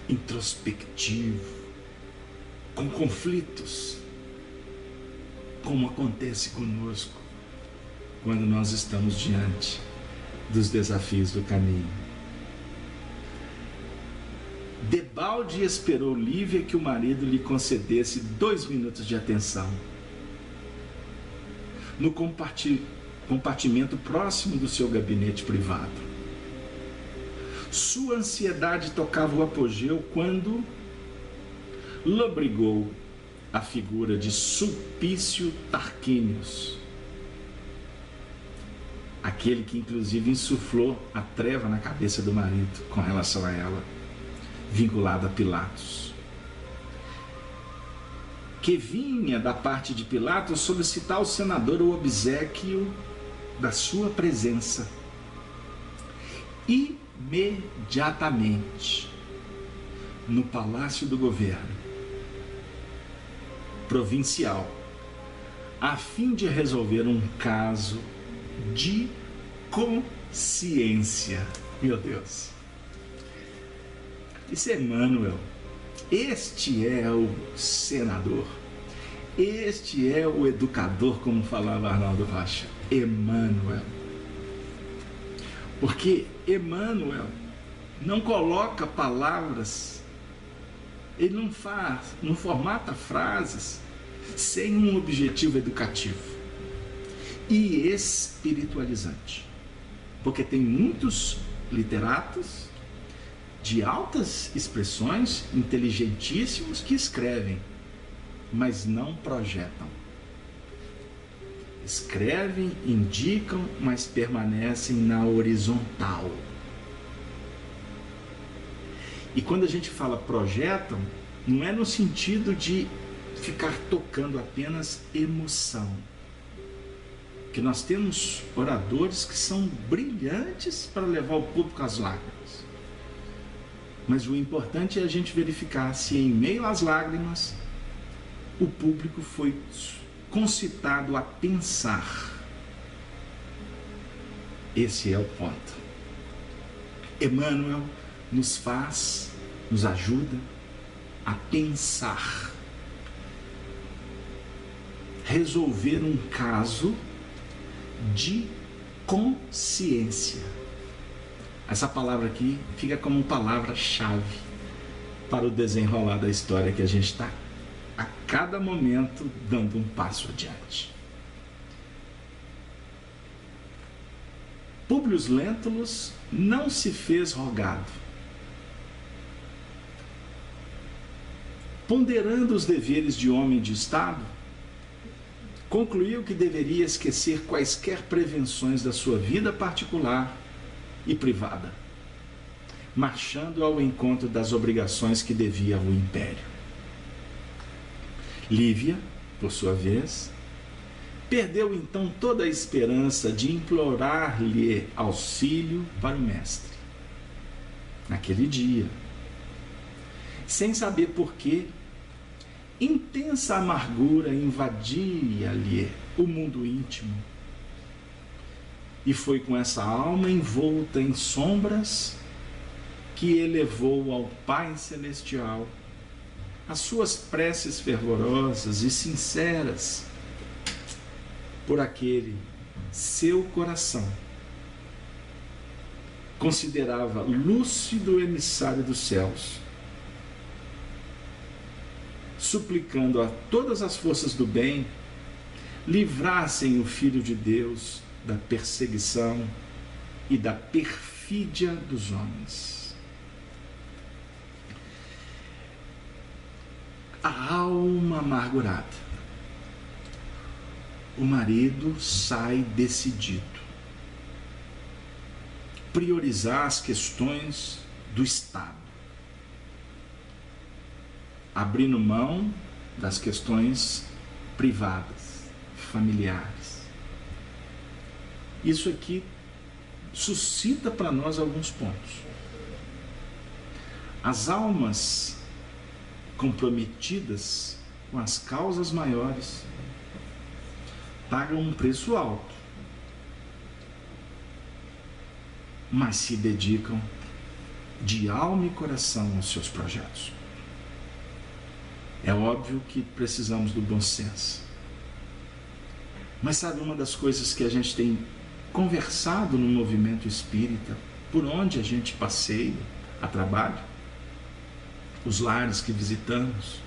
introspectivo, com conflitos, como acontece conosco quando nós estamos diante dos desafios do caminho. Debalde esperou Lívia que o marido lhe concedesse 2 minutos de atenção. No compartimento próximo do seu gabinete privado. Sua ansiedade tocava o apogeu quando lobrigou a figura de Sulpício Tarquínios, aquele que inclusive insuflou a treva na cabeça do marido com relação a ela, vinculado a Pilatos, que vinha da parte de Pilatos solicitar ao senador o obséquio da sua presença. Imediatamente, no palácio do governo provincial, a fim de resolver um caso de consciência. Meu Deus! Isso é Emmanuel. Este é o senador. Este é o educador, como falava Arnaldo Rocha. Emmanuel. Porque Emmanuel não coloca palavras Ele não formata frases sem um objetivo educativo e espiritualizante. Porque tem muitos literatos de altas expressões, inteligentíssimos, que escrevem, mas não projetam. Escrevem, indicam, mas permanecem na horizontal. E quando a gente fala projetam, não é no sentido de ficar tocando apenas emoção. Que nós temos oradores que são brilhantes para levar o público às lágrimas. Mas o importante é a gente verificar se em meio às lágrimas o público foi concitado a pensar. Esse é o ponto. Emmanuel nos ajuda a pensar, resolver um caso de consciência. Essa palavra aqui fica como palavra-chave para o desenrolar da história que a gente está a cada momento dando um passo adiante. Públio Lentulus não se fez rogado. Ponderando os deveres de homem de Estado, concluiu que deveria esquecer quaisquer prevenções da sua vida particular e privada, marchando ao encontro das obrigações que devia ao império. Lívia, por sua vez, perdeu então toda a esperança de implorar-lhe auxílio para o mestre. Naquele dia, sem saber por quê, intensa amargura invadia-lhe o mundo íntimo. E foi com essa alma envolta em sombras que elevou ao Pai Celestial as suas preces fervorosas e sinceras por aquele seu coração. Considerava lúcido emissário dos céus, suplicando a todas as forças do bem livrassem o Filho de Deus da perseguição e da perfídia dos homens. A alma amargurada. O marido sai decidido. Priorizar as questões do Estado, abrindo mão das questões privadas, familiares. Isso aqui suscita para nós alguns pontos. As almas comprometidas com as causas maiores pagam um preço alto, mas se dedicam de alma e coração aos seus projetos. É óbvio que precisamos do bom senso. Mas sabe uma das coisas que a gente tem conversado no movimento espírita, por onde a gente passeia a trabalho, os lares que visitamos,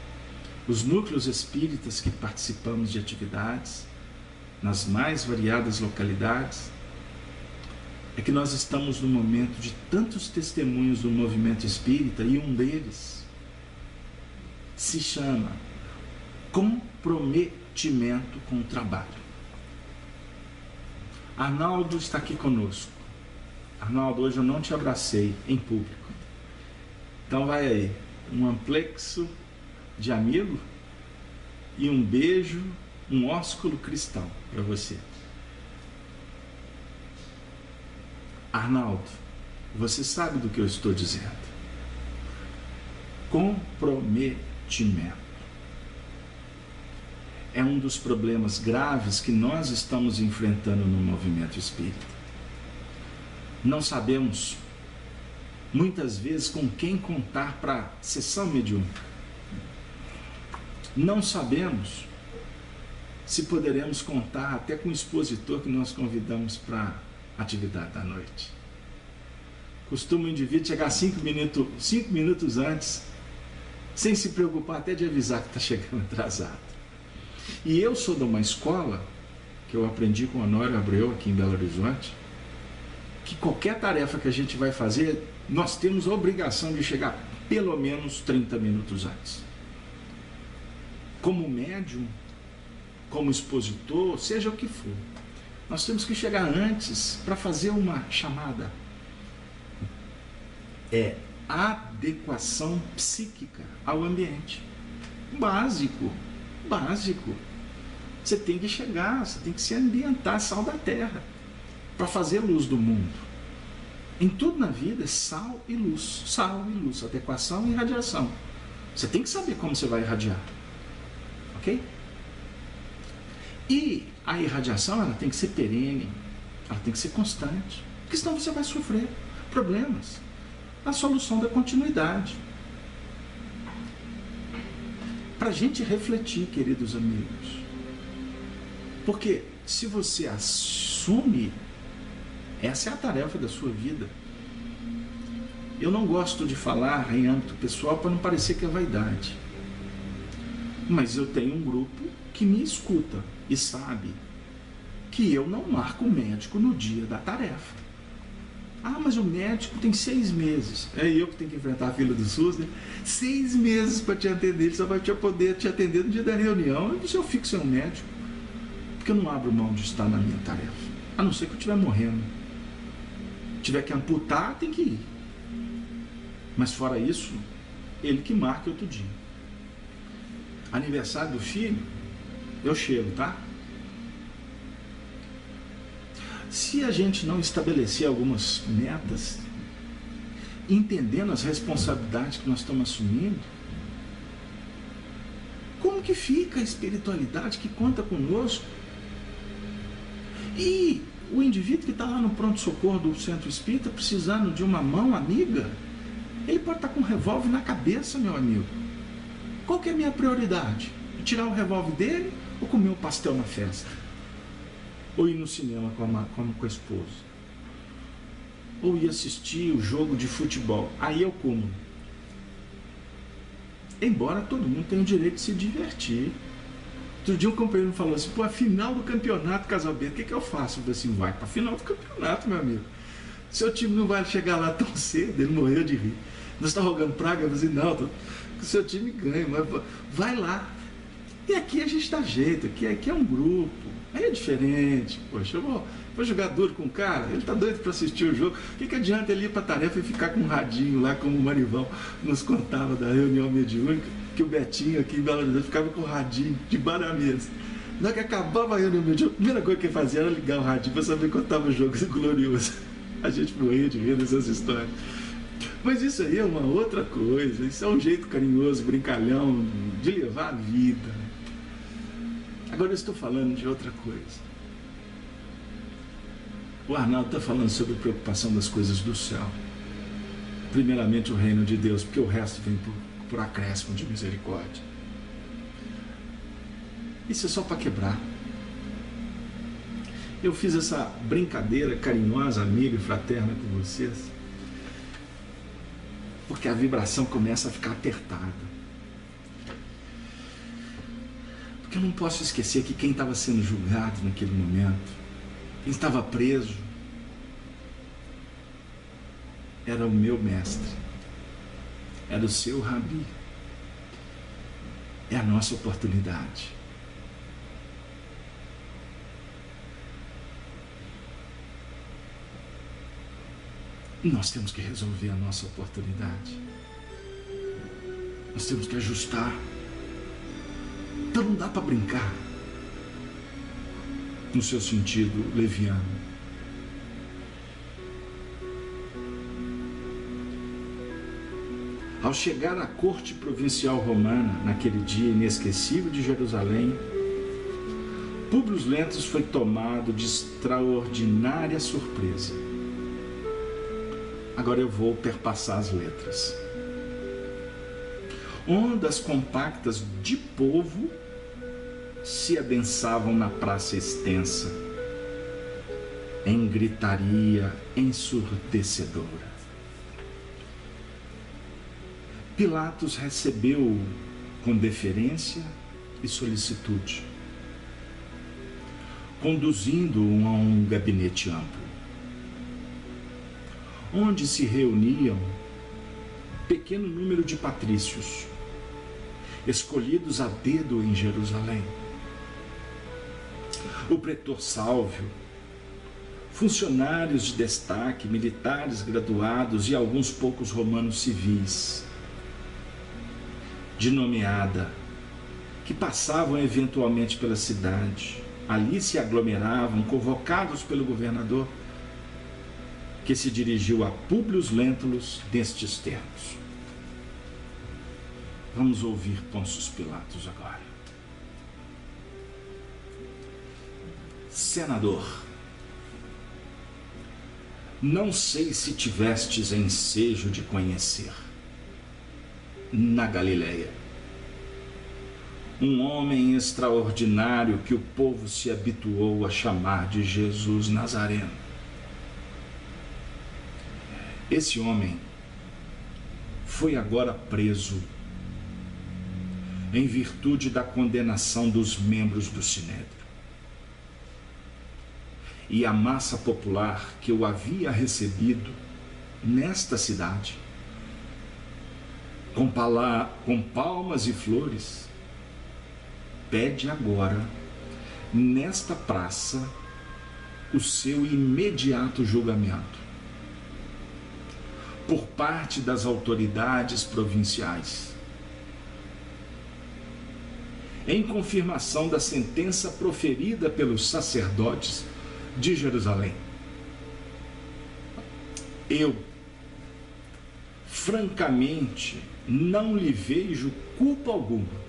os núcleos espíritas que participamos de atividades, nas mais variadas localidades, é que nós estamos num momento de tantos testemunhos do movimento espírita, e um deles se chama comprometimento com o trabalho. Arnaldo está aqui conosco. Arnaldo, hoje eu não te abracei em público. Então vai aí, um amplexo de amigo e um beijo, um ósculo cristão para você. Arnaldo, você sabe do que eu estou dizendo. Comprometimento é um dos problemas graves que nós estamos enfrentando no movimento espírita. Não sabemos, muitas vezes, com quem contar para a sessão mediúnica. Não sabemos se poderemos contar até com o expositor que nós convidamos para a atividade da noite. Costuma o indivíduo chegar 5 minutos antes sem se preocupar até de avisar que está chegando atrasado. E eu sou de uma escola que eu aprendi com o Honório Abreu aqui em Belo Horizonte, que qualquer tarefa que a gente vai fazer, nós temos a obrigação de chegar pelo menos 30 minutos antes. Como médium, como expositor, seja o que for, nós temos que chegar antes para fazer uma chamada adequação psíquica ao ambiente. Básico. Você tem que chegar, você tem que se ambientar, sal da terra, para fazer luz do mundo. Em tudo na vida é sal e luz, adequação e irradiação. Você tem que saber como você vai irradiar, ok? E a irradiação, ela tem que ser perene, ela tem que ser constante, porque senão você vai sofrer problemas. A solução da continuidade. Para a gente refletir, queridos amigos, porque se você assume, essa é a tarefa da sua vida. Eu não gosto de falar em âmbito pessoal para não parecer que é vaidade, mas eu tenho um grupo que me escuta e sabe que eu não marco o médico no dia da tarefa. Ah, mas o médico tem 6 meses. É eu que tenho que enfrentar a fila do SUS, né? 6 meses para te atender. Ele só vai poder te atender no dia da reunião. Se eu fico sem um médico, porque eu não abro mão de estar na minha tarefa. A não ser que eu estiver morrendo. Tiver que amputar, tem que ir. Mas fora isso, ele que marca outro dia. Aniversário do filho, eu chego, tá? Se a gente não estabelecer algumas metas, entendendo as responsabilidades que nós estamos assumindo, como que fica a espiritualidade que conta conosco? E o indivíduo que está lá no pronto-socorro do centro espírita, precisando de uma mão amiga, ele pode estar com um revólver na cabeça, meu amigo. Qual que é a minha prioridade? Tirar o revólver dele ou comer um pastel na festa? Ou ir no cinema com a esposa, ou ir assistir o jogo de futebol. Aí eu como. Embora todo mundo tenha o direito de se divertir. Outro dia um companheiro falou assim: pô, a final do campeonato Casa Bento, o que eu faço? Eu falei assim: vai para a final do campeonato, meu amigo. Seu time não vai chegar lá tão cedo. Ele morreu de rir. Nós estamos rogando praga. Eu falei assim: não, o seu time ganha, mas vai lá. E aqui a gente dá jeito, aqui é um grupo. Aí é diferente, poxa, eu vou jogar duro com o cara, ele tá doido para assistir o jogo, o que adianta ele ir para a tarefa e ficar com um radinho lá, como o Marival nos contava da reunião mediúnica, que o Betinho aqui em Belo Horizonte ficava com o radinho debaixo da mesa. Na hora que acabava a reunião mediúnica, a primeira coisa que ele fazia era ligar o radinho para saber quando estava o jogo glorioso. A gente morria de rir dessas histórias. Mas isso aí é uma outra coisa, isso é um jeito carinhoso, brincalhão, de levar a vida. Agora eu estou falando de outra coisa. O Arnaldo está falando sobre a preocupação das coisas do céu. Primeiramente o reino de Deus, porque o resto vem por acréscimo de misericórdia. Isso é só para quebrar. Eu fiz essa brincadeira carinhosa, amiga e fraterna com vocês, porque a vibração começa a ficar apertada. Porque eu não posso esquecer que quem estava sendo julgado naquele momento, quem estava preso, era o meu mestre, era o seu Rabi. É a nossa oportunidade. E nós temos que resolver a nossa oportunidade. Nós temos que ajustar. Então não dá para brincar no seu sentido leviano. Ao chegar à corte provincial romana, naquele dia inesquecível de Jerusalém, Públio Lentulus foi tomado de extraordinária surpresa. Agora eu vou perpassar as letras. Ondas compactas de povo se adensavam na praça extensa, em gritaria ensurdecedora. Pilatos recebeu-o com deferência e solicitude, conduzindo-o a um gabinete amplo, onde se reuniam pequeno número de patrícios, escolhidos a dedo em Jerusalém. O pretor Sálvio, funcionários de destaque, militares graduados e alguns poucos romanos civis, de nomeada, que passavam eventualmente pela cidade. Ali se aglomeravam, convocados pelo governador, que se dirigiu a Públio Lentulus nestes termos. Vamos ouvir Pôncio Pilatos agora. Senador, não sei se tivestes ensejo de conhecer, na Galileia, um homem extraordinário que o povo se habituou a chamar de Jesus Nazareno. Esse homem foi agora preso em virtude da condenação dos membros do Sinédrio. E a massa popular que o havia recebido nesta cidade, com palmas e flores, pede agora, nesta praça, o seu imediato julgamento, por parte das autoridades provinciais, em confirmação da sentença proferida pelos sacerdotes de Jerusalém. Eu, francamente, não lhe vejo culpa alguma,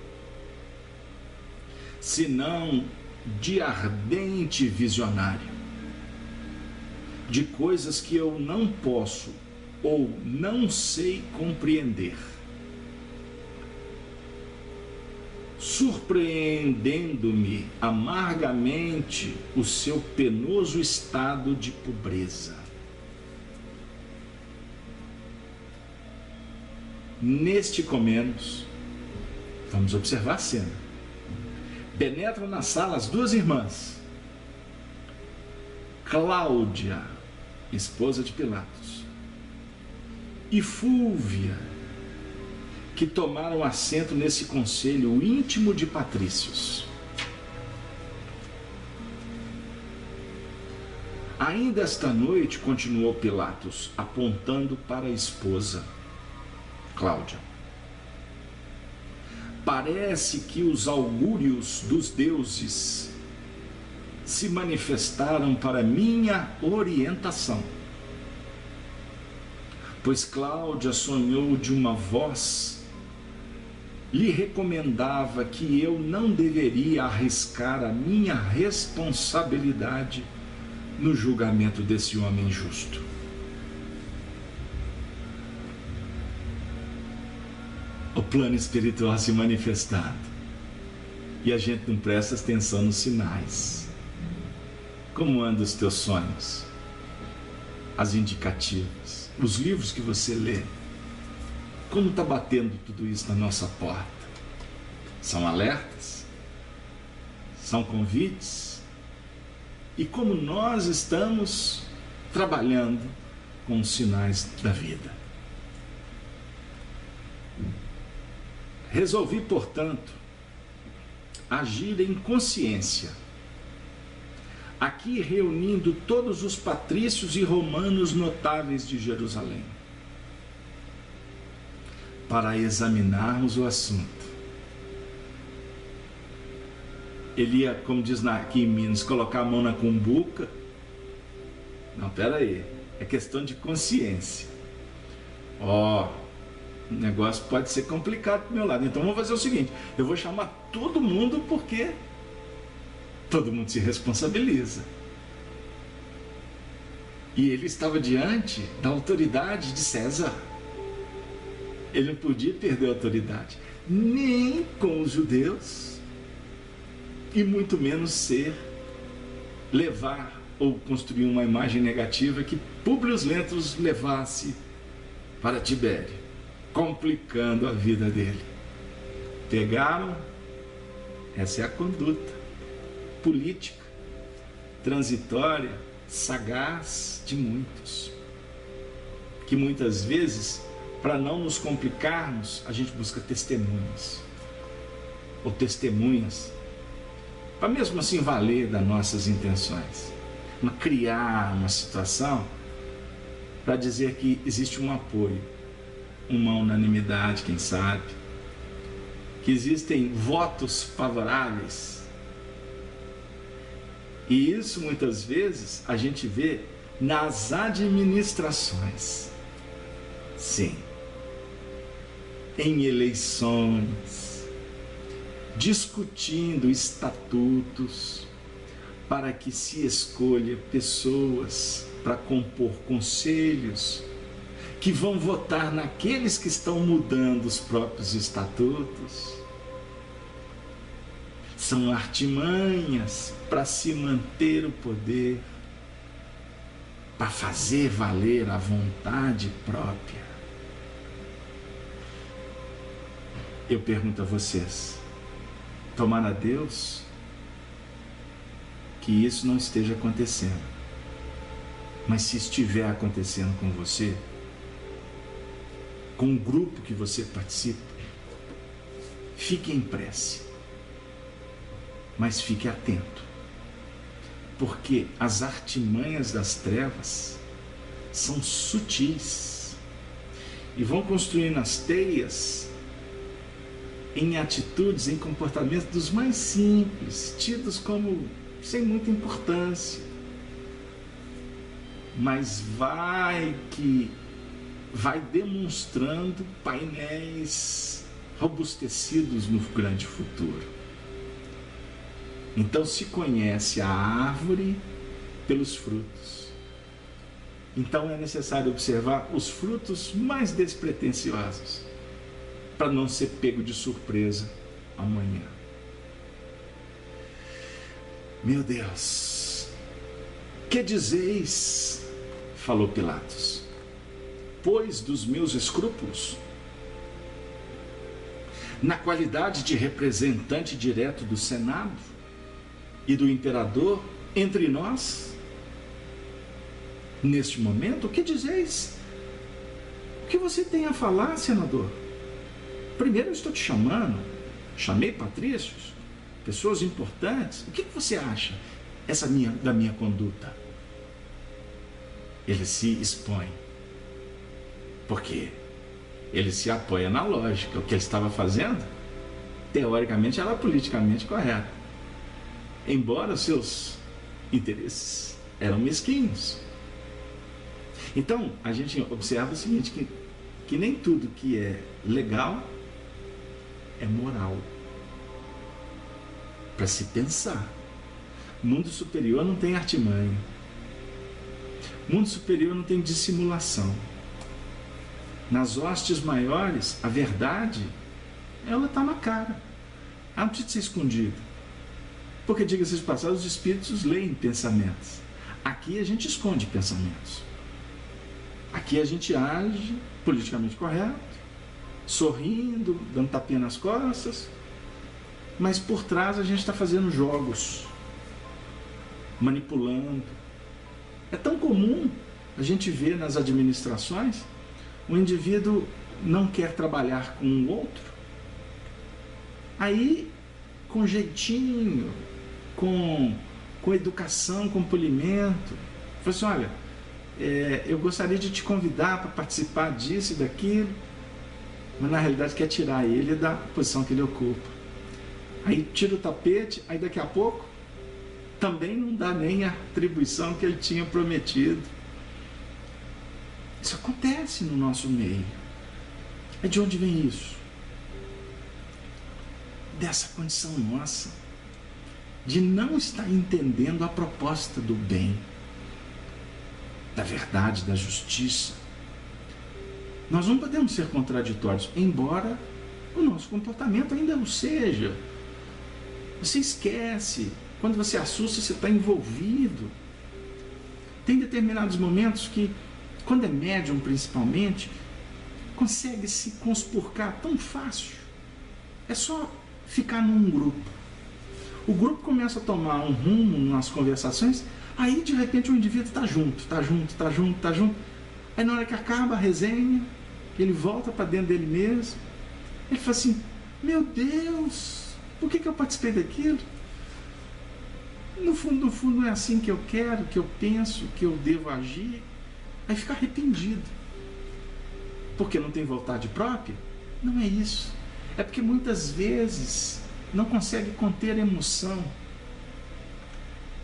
senão de ardente visionário, de coisas que eu não posso ou não sei compreender, surpreendendo-me amargamente o seu penoso estado de pobreza. Neste comenos, vamos observar a cena. Penetram na sala as duas irmãs, Cláudia, esposa de Pilatos, e Fúlvia, que tomaram assento nesse conselho íntimo de patrícios. Ainda esta noite, continuou Pilatos, apontando para a esposa, Cláudia, parece que os augúrios dos deuses se manifestaram para minha orientação, pois Cláudia sonhou de uma voz lhe recomendava que eu não deveria arriscar a minha responsabilidade no julgamento desse homem justo. O plano espiritual se manifestado, e a gente não presta atenção nos sinais. Como andam os teus sonhos? As indicativas, os livros que você lê? Como está batendo tudo isso na nossa porta? São alertas? São convites? E como nós estamos trabalhando com os sinais da vida? Resolvi, portanto, agir em consciência, aqui reunindo todos os patrícios e romanos notáveis de Jerusalém, para examinarmos o assunto. Ele ia, como diz aqui em Minas, colocar a mão na cumbuca. Não, peraí, é questão de consciência. O negócio pode ser complicado do meu lado, então vamos fazer o seguinte, eu vou chamar todo mundo, porque todo mundo se responsabiliza. E ele estava diante da autoridade de César. Ele não podia perder a autoridade, nem com os judeus, e muito menos levar ou construir uma imagem negativa que Públio Lentulus levasse para Tibério. complicando a vida dele. Pegaram, essa é a conduta política, transitória, sagaz de muitos, que muitas vezes, para não nos complicarmos, a gente busca testemunhas ou testemunhas, para mesmo assim valer das nossas intenções, mas criar uma situação para dizer que existe um apoio, uma unanimidade, quem sabe, que existem votos favoráveis. E isso muitas vezes a gente vê nas administrações. Sim. Em eleições, discutindo estatutos para que se escolha pessoas para compor conselhos que vão votar naqueles que estão mudando os próprios estatutos. São artimanhas para se manter o poder, para fazer valer a vontade própria. Eu pergunto a vocês, tomara a Deus que isso não esteja acontecendo. Mas se estiver acontecendo com você, com o grupo que você participa, fique em prece, mas fique atento, porque as artimanhas das trevas são sutis e vão construindo as teias em atitudes, em comportamentos dos mais simples, tidos como sem muita importância, mas vai demonstrando painéis robustecidos no grande futuro. Então se conhece a árvore pelos frutos. Então é necessário observar os frutos mais despretensiosos, para não ser pego de surpresa amanhã. Meu Deus, que dizeis? Falou Pilatos. Pois dos meus escrúpulos, na qualidade de representante direto do Senado e do imperador entre nós, neste momento, o que dizeis? O que você tem a falar, senador? Primeiro eu estou te chamando, chamei patrícios, pessoas importantes. O que você acha da minha conduta? Ele se expõe, porque ele se apoia na lógica. O que ele estava fazendo, teoricamente, era politicamente correto, embora seus interesses eram mesquinhos. Então, a gente observa o seguinte, que nem tudo que é legal é moral. Para se pensar. Mundo superior não tem artimanha. Mundo superior não tem dissimulação. Nas hostes maiores, a verdade, ela está na cara. Ela não precisa ser escondida. Porque, diga-se de passagem, os espíritos leem pensamentos. Aqui a gente esconde pensamentos. Aqui a gente age politicamente correto, sorrindo, dando tapinha nas costas, mas por trás a gente está fazendo jogos, manipulando. É tão comum a gente ver nas administrações o indivíduo não quer trabalhar com o outro, aí com jeitinho, com educação, com polimento, fala assim, olha, eu gostaria de te convidar para participar disso e daquilo, mas na realidade quer tirar ele da posição que ele ocupa. Aí tira o tapete, aí daqui a pouco também não dá nem a atribuição que ele tinha prometido. Isso acontece no nosso meio. É de onde vem isso? Dessa condição nossa de não estar entendendo a proposta do bem, da verdade, da justiça. Nós não podemos ser contraditórios, embora o nosso comportamento ainda não seja. Você esquece, quando você assusta, você está envolvido. Tem determinados momentos que, quando é médium principalmente, consegue se conspurcar tão fácil. É só ficar num grupo. O grupo começa a tomar um rumo nas conversações, aí de repente o indivíduo está junto. Aí na hora que acaba a resenha, ele volta para dentro dele mesmo, ele fala assim, meu Deus, por que eu participei daquilo? No fundo não é assim que eu quero, que eu penso, que eu devo agir. Aí fica arrependido. Porque não tem vontade própria? Não é isso. É porque muitas vezes não consegue conter a emoção.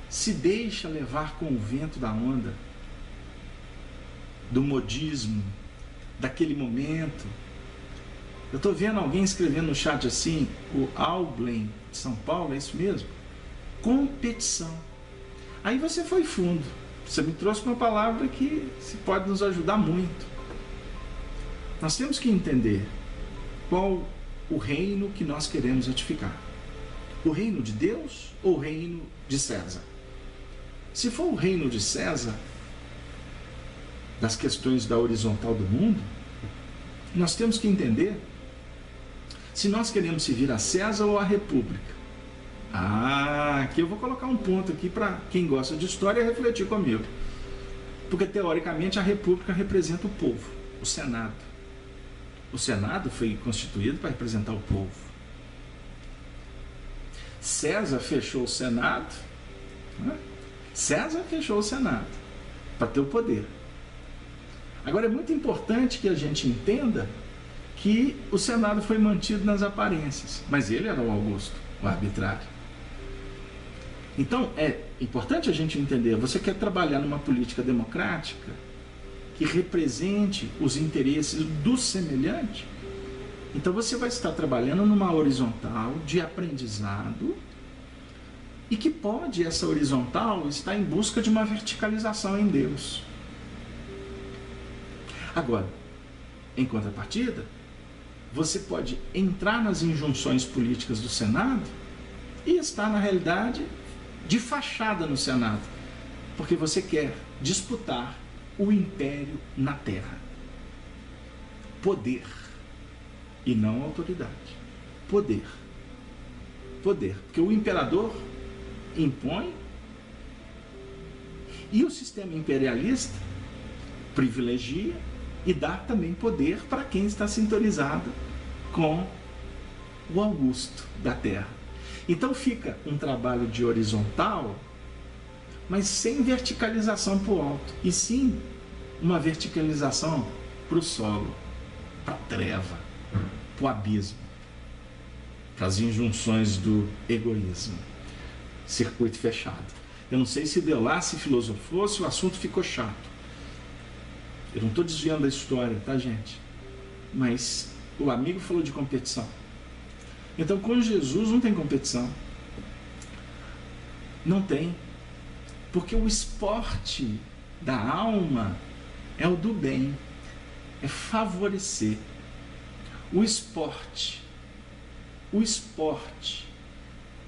Se deixa levar com o vento da onda, do modismo, daquele momento. Eu estou vendo alguém escrevendo no chat assim, o Alblen de São Paulo, é isso mesmo? Competição. Aí você foi fundo. Você me trouxe uma palavra que se pode nos ajudar muito. Nós temos que entender qual o reino que nós queremos edificar. O reino de Deus ou o reino de César? Se for o reino de César, das questões da horizontal do mundo, nós temos que entender se nós queremos servir a César ou a República. Aqui eu vou colocar um ponto aqui para quem gosta de história refletir comigo. Porque teoricamente a República representa o povo, o Senado. O Senado foi constituído para representar o povo. César fechou o Senado, né? César fechou o Senado para ter o poder. Agora é muito importante que a gente entenda que o Senado foi mantido nas aparências, mas ele era o Augusto, o arbitrário. Então é importante a gente entender, você quer trabalhar numa política democrática que represente os interesses do semelhante, então você vai estar trabalhando numa horizontal de aprendizado e que pode, essa horizontal, estar em busca de uma verticalização em Deus. Agora, em contrapartida, você pode entrar nas injunções políticas do Senado e estar, na realidade, de fachada no Senado, porque você quer disputar o império na terra. Poder e não autoridade. Poder. Poder. Porque o imperador impõe e o sistema imperialista privilegia e dá também poder para quem está sintonizado com o Augusto da Terra. Então fica um trabalho de horizontal, mas sem verticalização para o alto, e sim uma verticalização para o solo, para a treva, para o abismo, para as injunções do egoísmo. Circuito fechado. Eu não sei se Deleuze se filosofou, se o assunto ficou chato. Eu não estou desviando da história, tá, gente? Mas o amigo falou de competição. Então, com Jesus não tem competição. Não tem. Porque o esporte da alma é o do bem. É favorecer. O esporte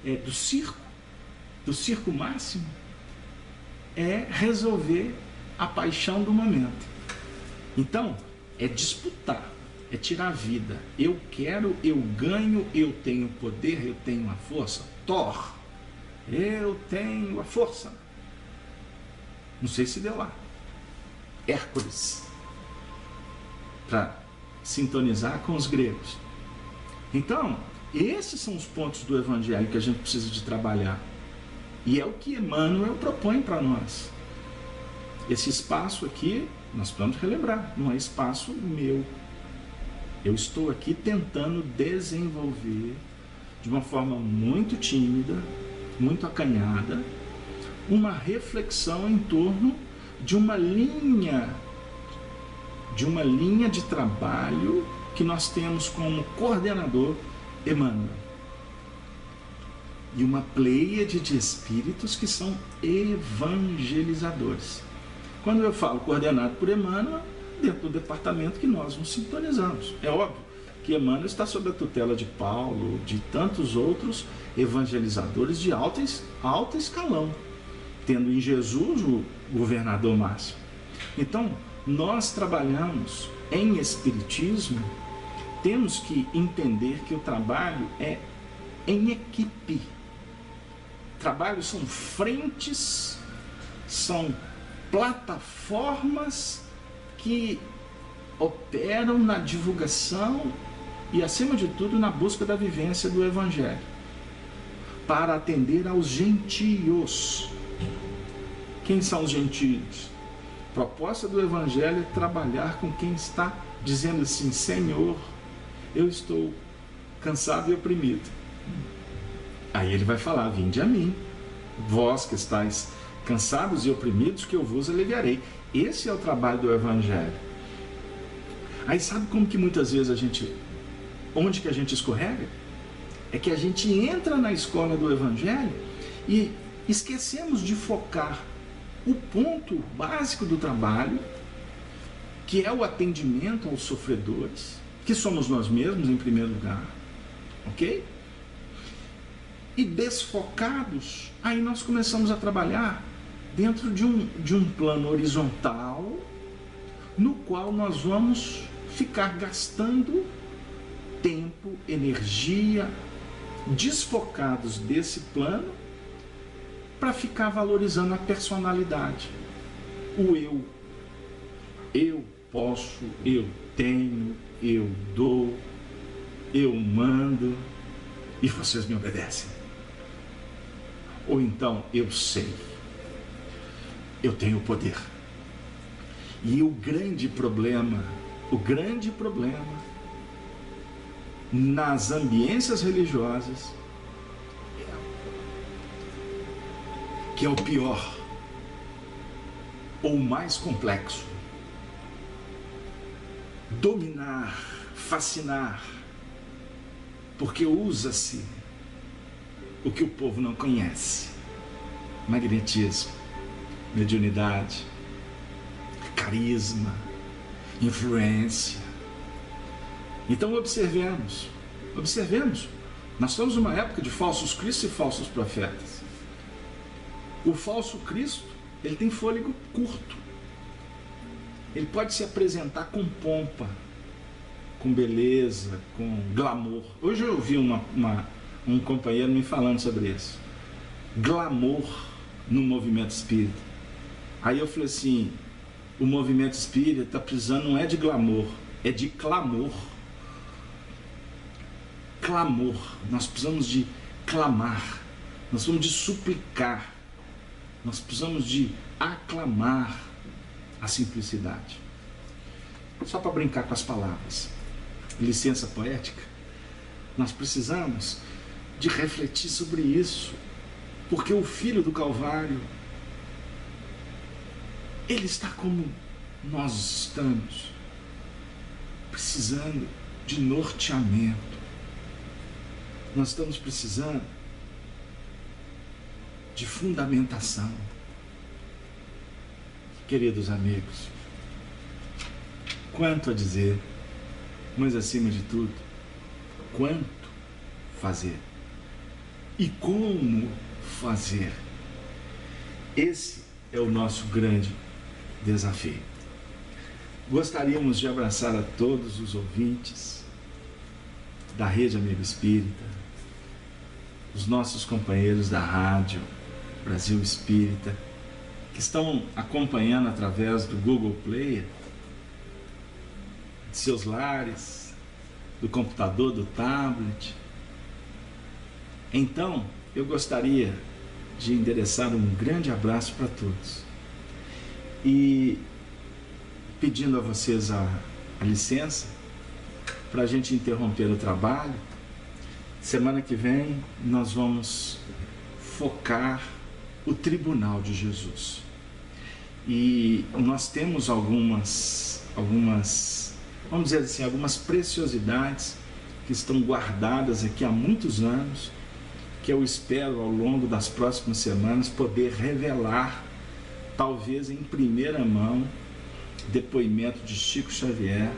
é do circo máximo, é resolver a paixão do momento. Então, é disputar, é tirar a vida. Eu quero, eu ganho, eu tenho poder, eu tenho a força. Thor, eu tenho a força. Não sei se deu lá. Hércules, para sintonizar com os gregos. Então, esses são os pontos do Evangelho que a gente precisa de trabalhar. E é o que Emmanuel propõe para nós. Esse espaço aqui, nós precisamos relembrar, não é espaço meu. Eu estou aqui tentando desenvolver, de uma forma muito tímida, muito acanhada, uma reflexão em torno de uma linha de trabalho que nós temos como coordenador Emmanuel. E uma pleiade de espíritos que são evangelizadores. Quando eu falo coordenado por Emmanuel, dentro do departamento que nós nos sintonizamos. É óbvio que Emmanuel está sob a tutela de Paulo, de tantos outros evangelizadores de alto escalão, tendo em Jesus o governador máximo. Então, nós trabalhamos em espiritismo, temos que entender que o trabalho é em equipe. Trabalhos são frentes, são plataformas que operam na divulgação e, acima de tudo, na busca da vivência do Evangelho, para atender aos gentios. Quem são os gentios? A proposta do Evangelho é trabalhar com quem está dizendo assim: Senhor, eu estou cansado e oprimido. Aí ele vai falar: vinde a mim, vós que estáis cansados e oprimidos, que eu vos aliviarei. Esse é o trabalho do Evangelho. Aí sabe como que muitas vezes onde que a gente escorrega? É que a gente entra na escola do Evangelho e esquecemos de focar o ponto básico do trabalho, que é o atendimento aos sofredores, que somos nós mesmos em primeiro lugar, ok? E desfocados, aí nós começamos a trabalhar dentro de um plano horizontal, no qual nós vamos ficar gastando tempo, energia, desfocados desse plano, para ficar valorizando a personalidade, o eu posso, eu tenho, eu dou, eu mando e vocês me obedecem. Ou então, eu sei, eu tenho poder. E o grande problema nas ambiências religiosas, que é o pior ou mais complexo: dominar, fascinar, porque usa-se o que o povo não conhece: magnetismo, mediunidade, carisma, influência. Então observemos, nós estamos numa época de falsos cristos e falsos profetas. O falso Cristo, ele tem fôlego curto, ele pode se apresentar com pompa, com beleza, com glamour. Hoje eu ouvi um companheiro me falando sobre isso, glamour no movimento espírita. Aí eu falei assim: o movimento espírita está precisando não é de glamour, é de clamor. Clamor, nós precisamos de clamar, nós precisamos de suplicar, nós precisamos de aclamar a simplicidade. Só para brincar com as palavras, licença poética, nós precisamos de refletir sobre isso, porque o Filho do Calvário, ele está como nós estamos, precisando de norteamento. Nós estamos precisando de fundamentação. Queridos amigos, quanto a dizer, mas acima de tudo, quanto fazer e como fazer. Esse é o nosso grande desafio. Gostaríamos de abraçar a todos os ouvintes da Rede Amigo Espírita, os nossos companheiros da Rádio Brasil Espírita, que estão acompanhando através do Google Play, de seus lares, do computador, do tablet. Então, eu gostaria de endereçar um grande abraço para todos e pedindo a vocês a licença para a gente interromper o trabalho. Semana que vem nós vamos focar o Tribunal de Jesus. E nós temos algumas, vamos dizer assim, algumas preciosidades que estão guardadas aqui há muitos anos, que eu espero ao longo das próximas semanas poder revelar, talvez em primeira mão, depoimento de Chico Xavier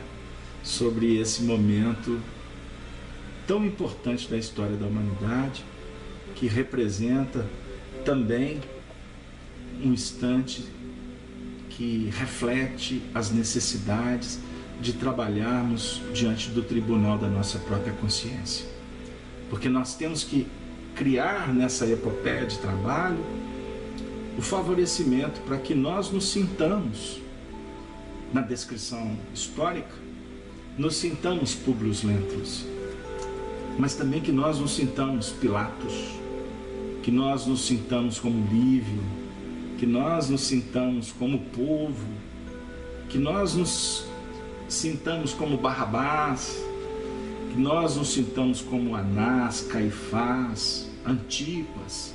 sobre esse momento tão importante da história da humanidade, que representa também um instante que reflete as necessidades de trabalharmos diante do tribunal da nossa própria consciência. Porque nós temos que criar nessa epopeia de trabalho o favorecimento para que nós nos sintamos, na descrição histórica, nos sintamos Públio Lentulus, mas também que nós nos sintamos Pilatos, que nós nos sintamos como Lívio, que nós nos sintamos como povo, que nós nos sintamos como Barrabás, que nós nos sintamos como Anás, Caifás, Antipas,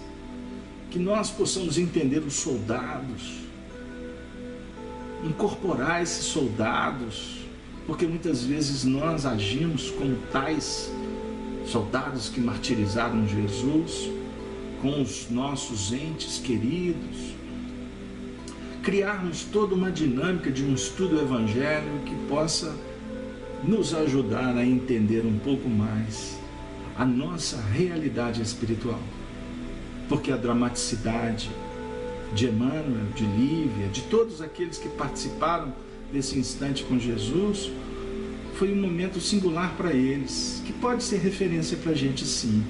que nós possamos entender os soldados, incorporar esses soldados, porque muitas vezes nós agimos como tais soldados que martirizaram Jesus, com os nossos entes queridos, criarmos toda uma dinâmica de um estudo evangélico que possa nos ajudar a entender um pouco mais a nossa realidade espiritual. Porque a dramaticidade de Emmanuel, de Lívia, de todos aqueles que participaram desse instante com Jesus, foi um momento singular para eles, que pode ser referência para a gente sim.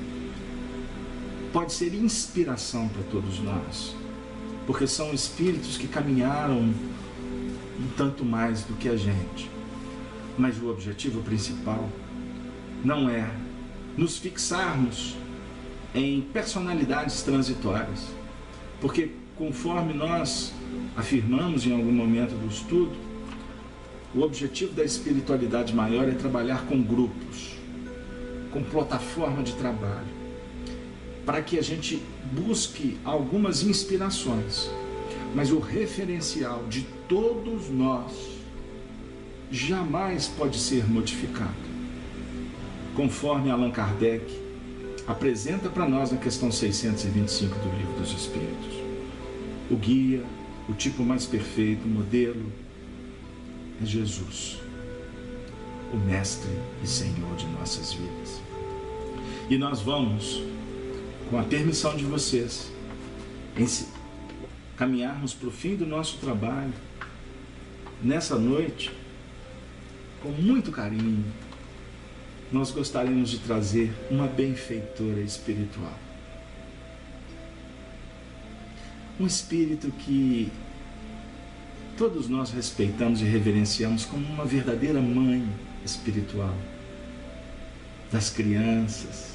Pode ser inspiração para todos nós, porque são espíritos que caminharam um tanto mais do que a gente. Mas o objetivo principal não é nos fixarmos em personalidades transitórias, porque conforme nós afirmamos em algum momento do estudo, o objetivo da espiritualidade maior é trabalhar com grupos, com plataforma de trabalho, para que a gente busque algumas inspirações, mas o referencial de todos nós jamais pode ser modificado. Conforme Allan Kardec apresenta para nós na questão 625 do Livro dos Espíritos, o guia, o tipo mais perfeito, o modelo é Jesus, o Mestre e Senhor de nossas vidas. E nós vamos, com a permissão de vocês, caminharmos para o fim do nosso trabalho nessa noite, com muito carinho. Nós gostaríamos de trazer uma benfeitora espiritual. Um espírito que todos nós respeitamos e reverenciamos como uma verdadeira mãe espiritual das crianças,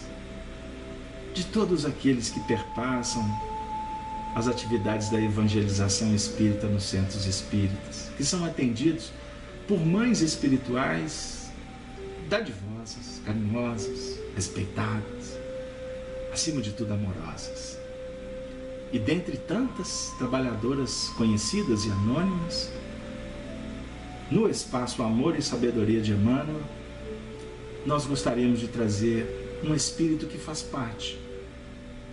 de todos aqueles que perpassam as atividades da evangelização espírita nos centros espíritas, que são atendidos por mães espirituais dadivosas, carinhosas, respeitadas, acima de tudo amorosas. E dentre tantas trabalhadoras conhecidas e anônimas, no espaço Amor e Sabedoria de Emmanuel, nós gostaríamos de trazer um espírito que faz parte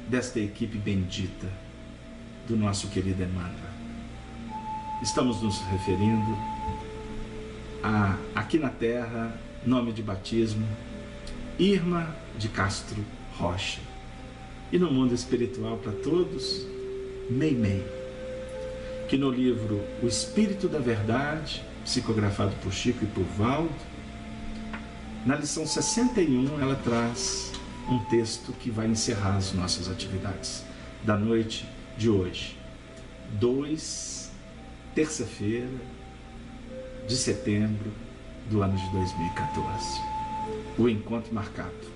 desta equipe bendita do nosso querido Emmanuel. Estamos nos referindo a, aqui na Terra, nome de batismo, Irma de Castro Rocha. E no mundo espiritual para todos, Meimei, que no livro O Espírito da Verdade, psicografado por Chico e por Valdo, na lição 61 ela traz um texto que vai encerrar as nossas atividades da noite de hoje, terça-feira de setembro do ano de 2014. O encontro marcado.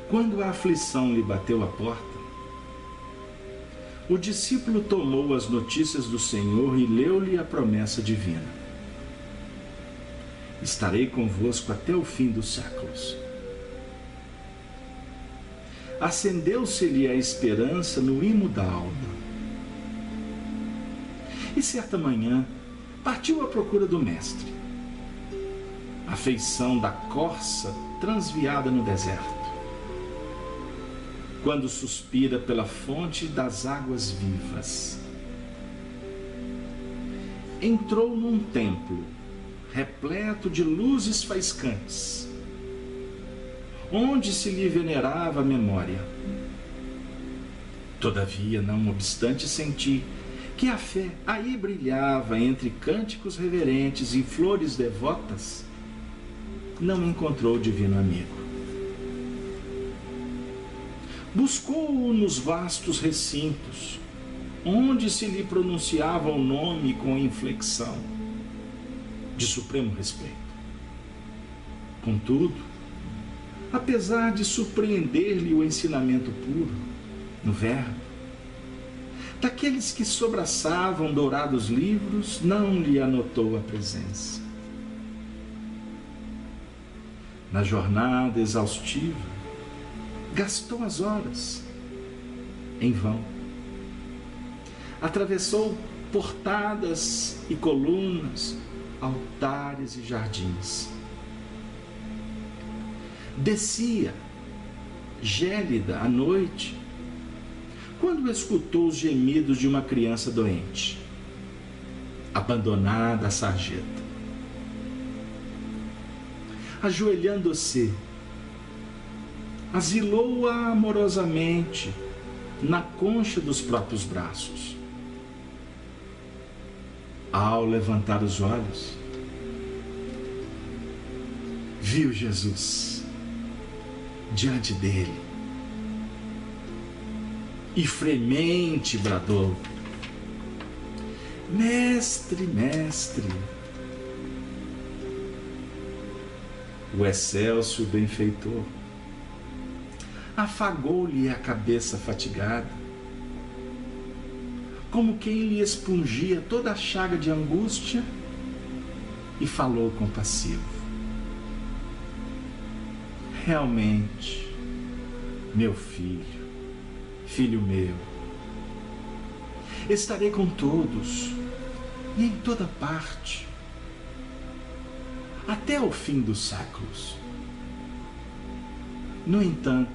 Quando a aflição lhe bateu à porta, o discípulo tomou as notícias do Senhor e leu-lhe a promessa divina: estarei convosco até o fim dos séculos. Acendeu-se-lhe a esperança no imo da alma. E certa manhã partiu à procura do Mestre, a feição da corça transviada no deserto, quando suspira pela fonte das águas vivas. Entrou num templo repleto de luzes faiscantes, onde se lhe venerava a memória. Todavia, não obstante, senti que a fé aí brilhava entre cânticos reverentes e flores devotas, não encontrou o divino amigo. Buscou-o nos vastos recintos, onde se lhe pronunciava o nome com inflexão de supremo respeito. Contudo, apesar de surpreender-lhe o ensinamento puro, no verbo, daqueles que sobraçavam dourados livros, não lhe anotou a presença. Na jornada exaustiva, gastou as horas em vão. Atravessou portadas e colunas, altares e jardins. Descia, gélida à noite, quando escutou os gemidos de uma criança doente, abandonada à sarjeta. Ajoelhando-se, asilou-a amorosamente na concha dos próprios braços. Ao levantar os olhos, viu Jesus diante dele e fremente bradou: Mestre, mestre! O excelso benfeitor afagou-lhe a cabeça fatigada, como quem lhe expungia toda a chaga de angústia, e falou compassivo: realmente, meu filho, filho meu, estarei com todos e em toda parte, até o fim dos séculos. No entanto,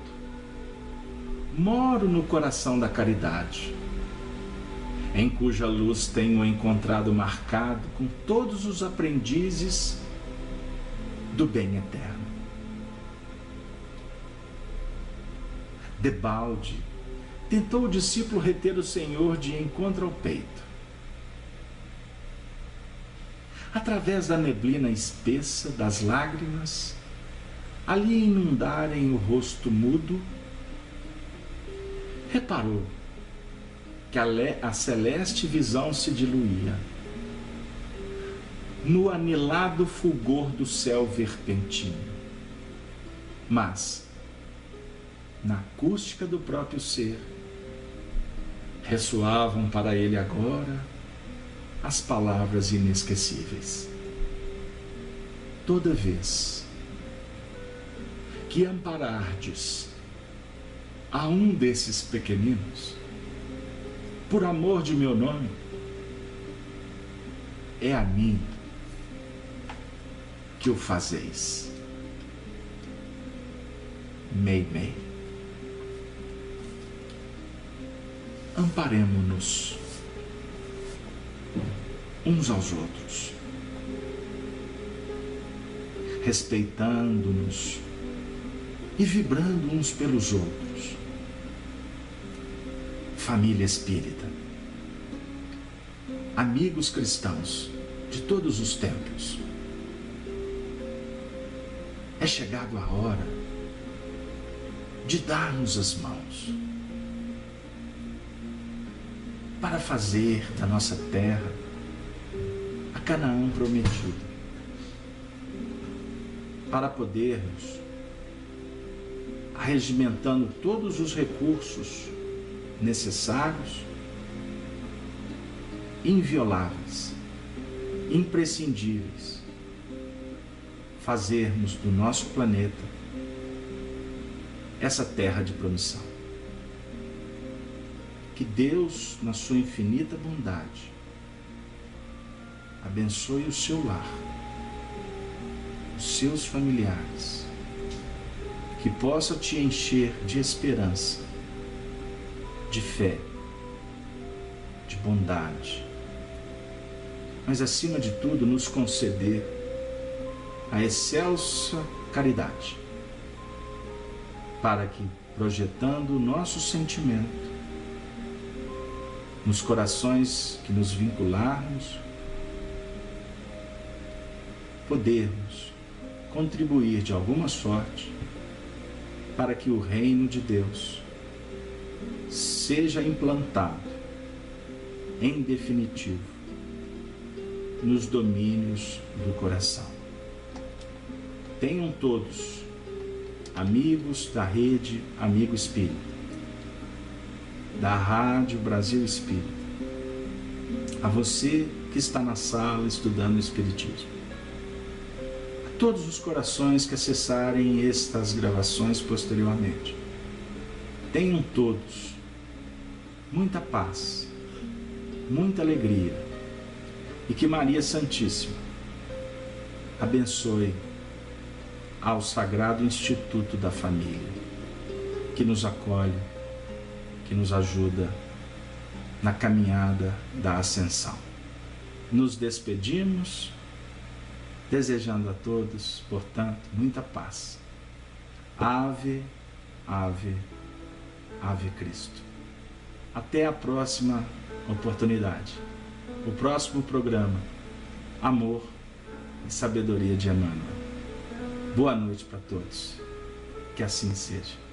moro no coração da caridade, em cuja luz tenho encontrado marcado com todos os aprendizes do bem eterno. Debalde tentou o discípulo reter o Senhor de encontro ao peito. Através da neblina espessa das lágrimas, ali inundarem o rosto mudo, reparou que a celeste visão se diluía no anilado fulgor do céu verpentino. Mas, na acústica do próprio ser, ressoavam para ele agora as palavras inesquecíveis: toda vez que amparardes a um desses pequeninos, por amor de meu nome, é a mim que o fazeis. Meimei. Amparemo-nos uns aos outros, respeitando-nos e vibrando uns pelos outros. Família espírita, amigos cristãos de todos os tempos, é chegado a hora de darmos as mãos para fazer da nossa terra a Canaã prometida, para podermos, arregimentando todos os recursos necessários, invioláveis, imprescindíveis, fazermos do nosso planeta essa terra de promissão. Que Deus, na sua infinita bondade, abençoe o seu lar, os seus familiares, que possa te encher de esperança, de fé, de bondade, mas acima de tudo nos conceder a excelsa caridade, para que, projetando o nosso sentimento nos corações que nos vincularmos, podermos contribuir de alguma sorte para que o reino de Deus seja implantado, em definitivo, nos domínios do coração. Tenham todos, amigos da Rede Amigo Espírita, da Rádio Brasil Espírita, a você que está na sala estudando o Espiritismo, a todos os corações que acessarem estas gravações posteriormente, tenham todos muita paz, muita alegria, e que Maria Santíssima abençoe ao Sagrado Instituto da Família, que nos acolhe, que nos ajuda na caminhada da ascensão. Nos despedimos, desejando a todos, portanto, muita paz. Ave, ave, ave Cristo. Até a próxima oportunidade. O próximo programa, Amor e Sabedoria de Emmanuel. Boa noite para todos. Que assim seja.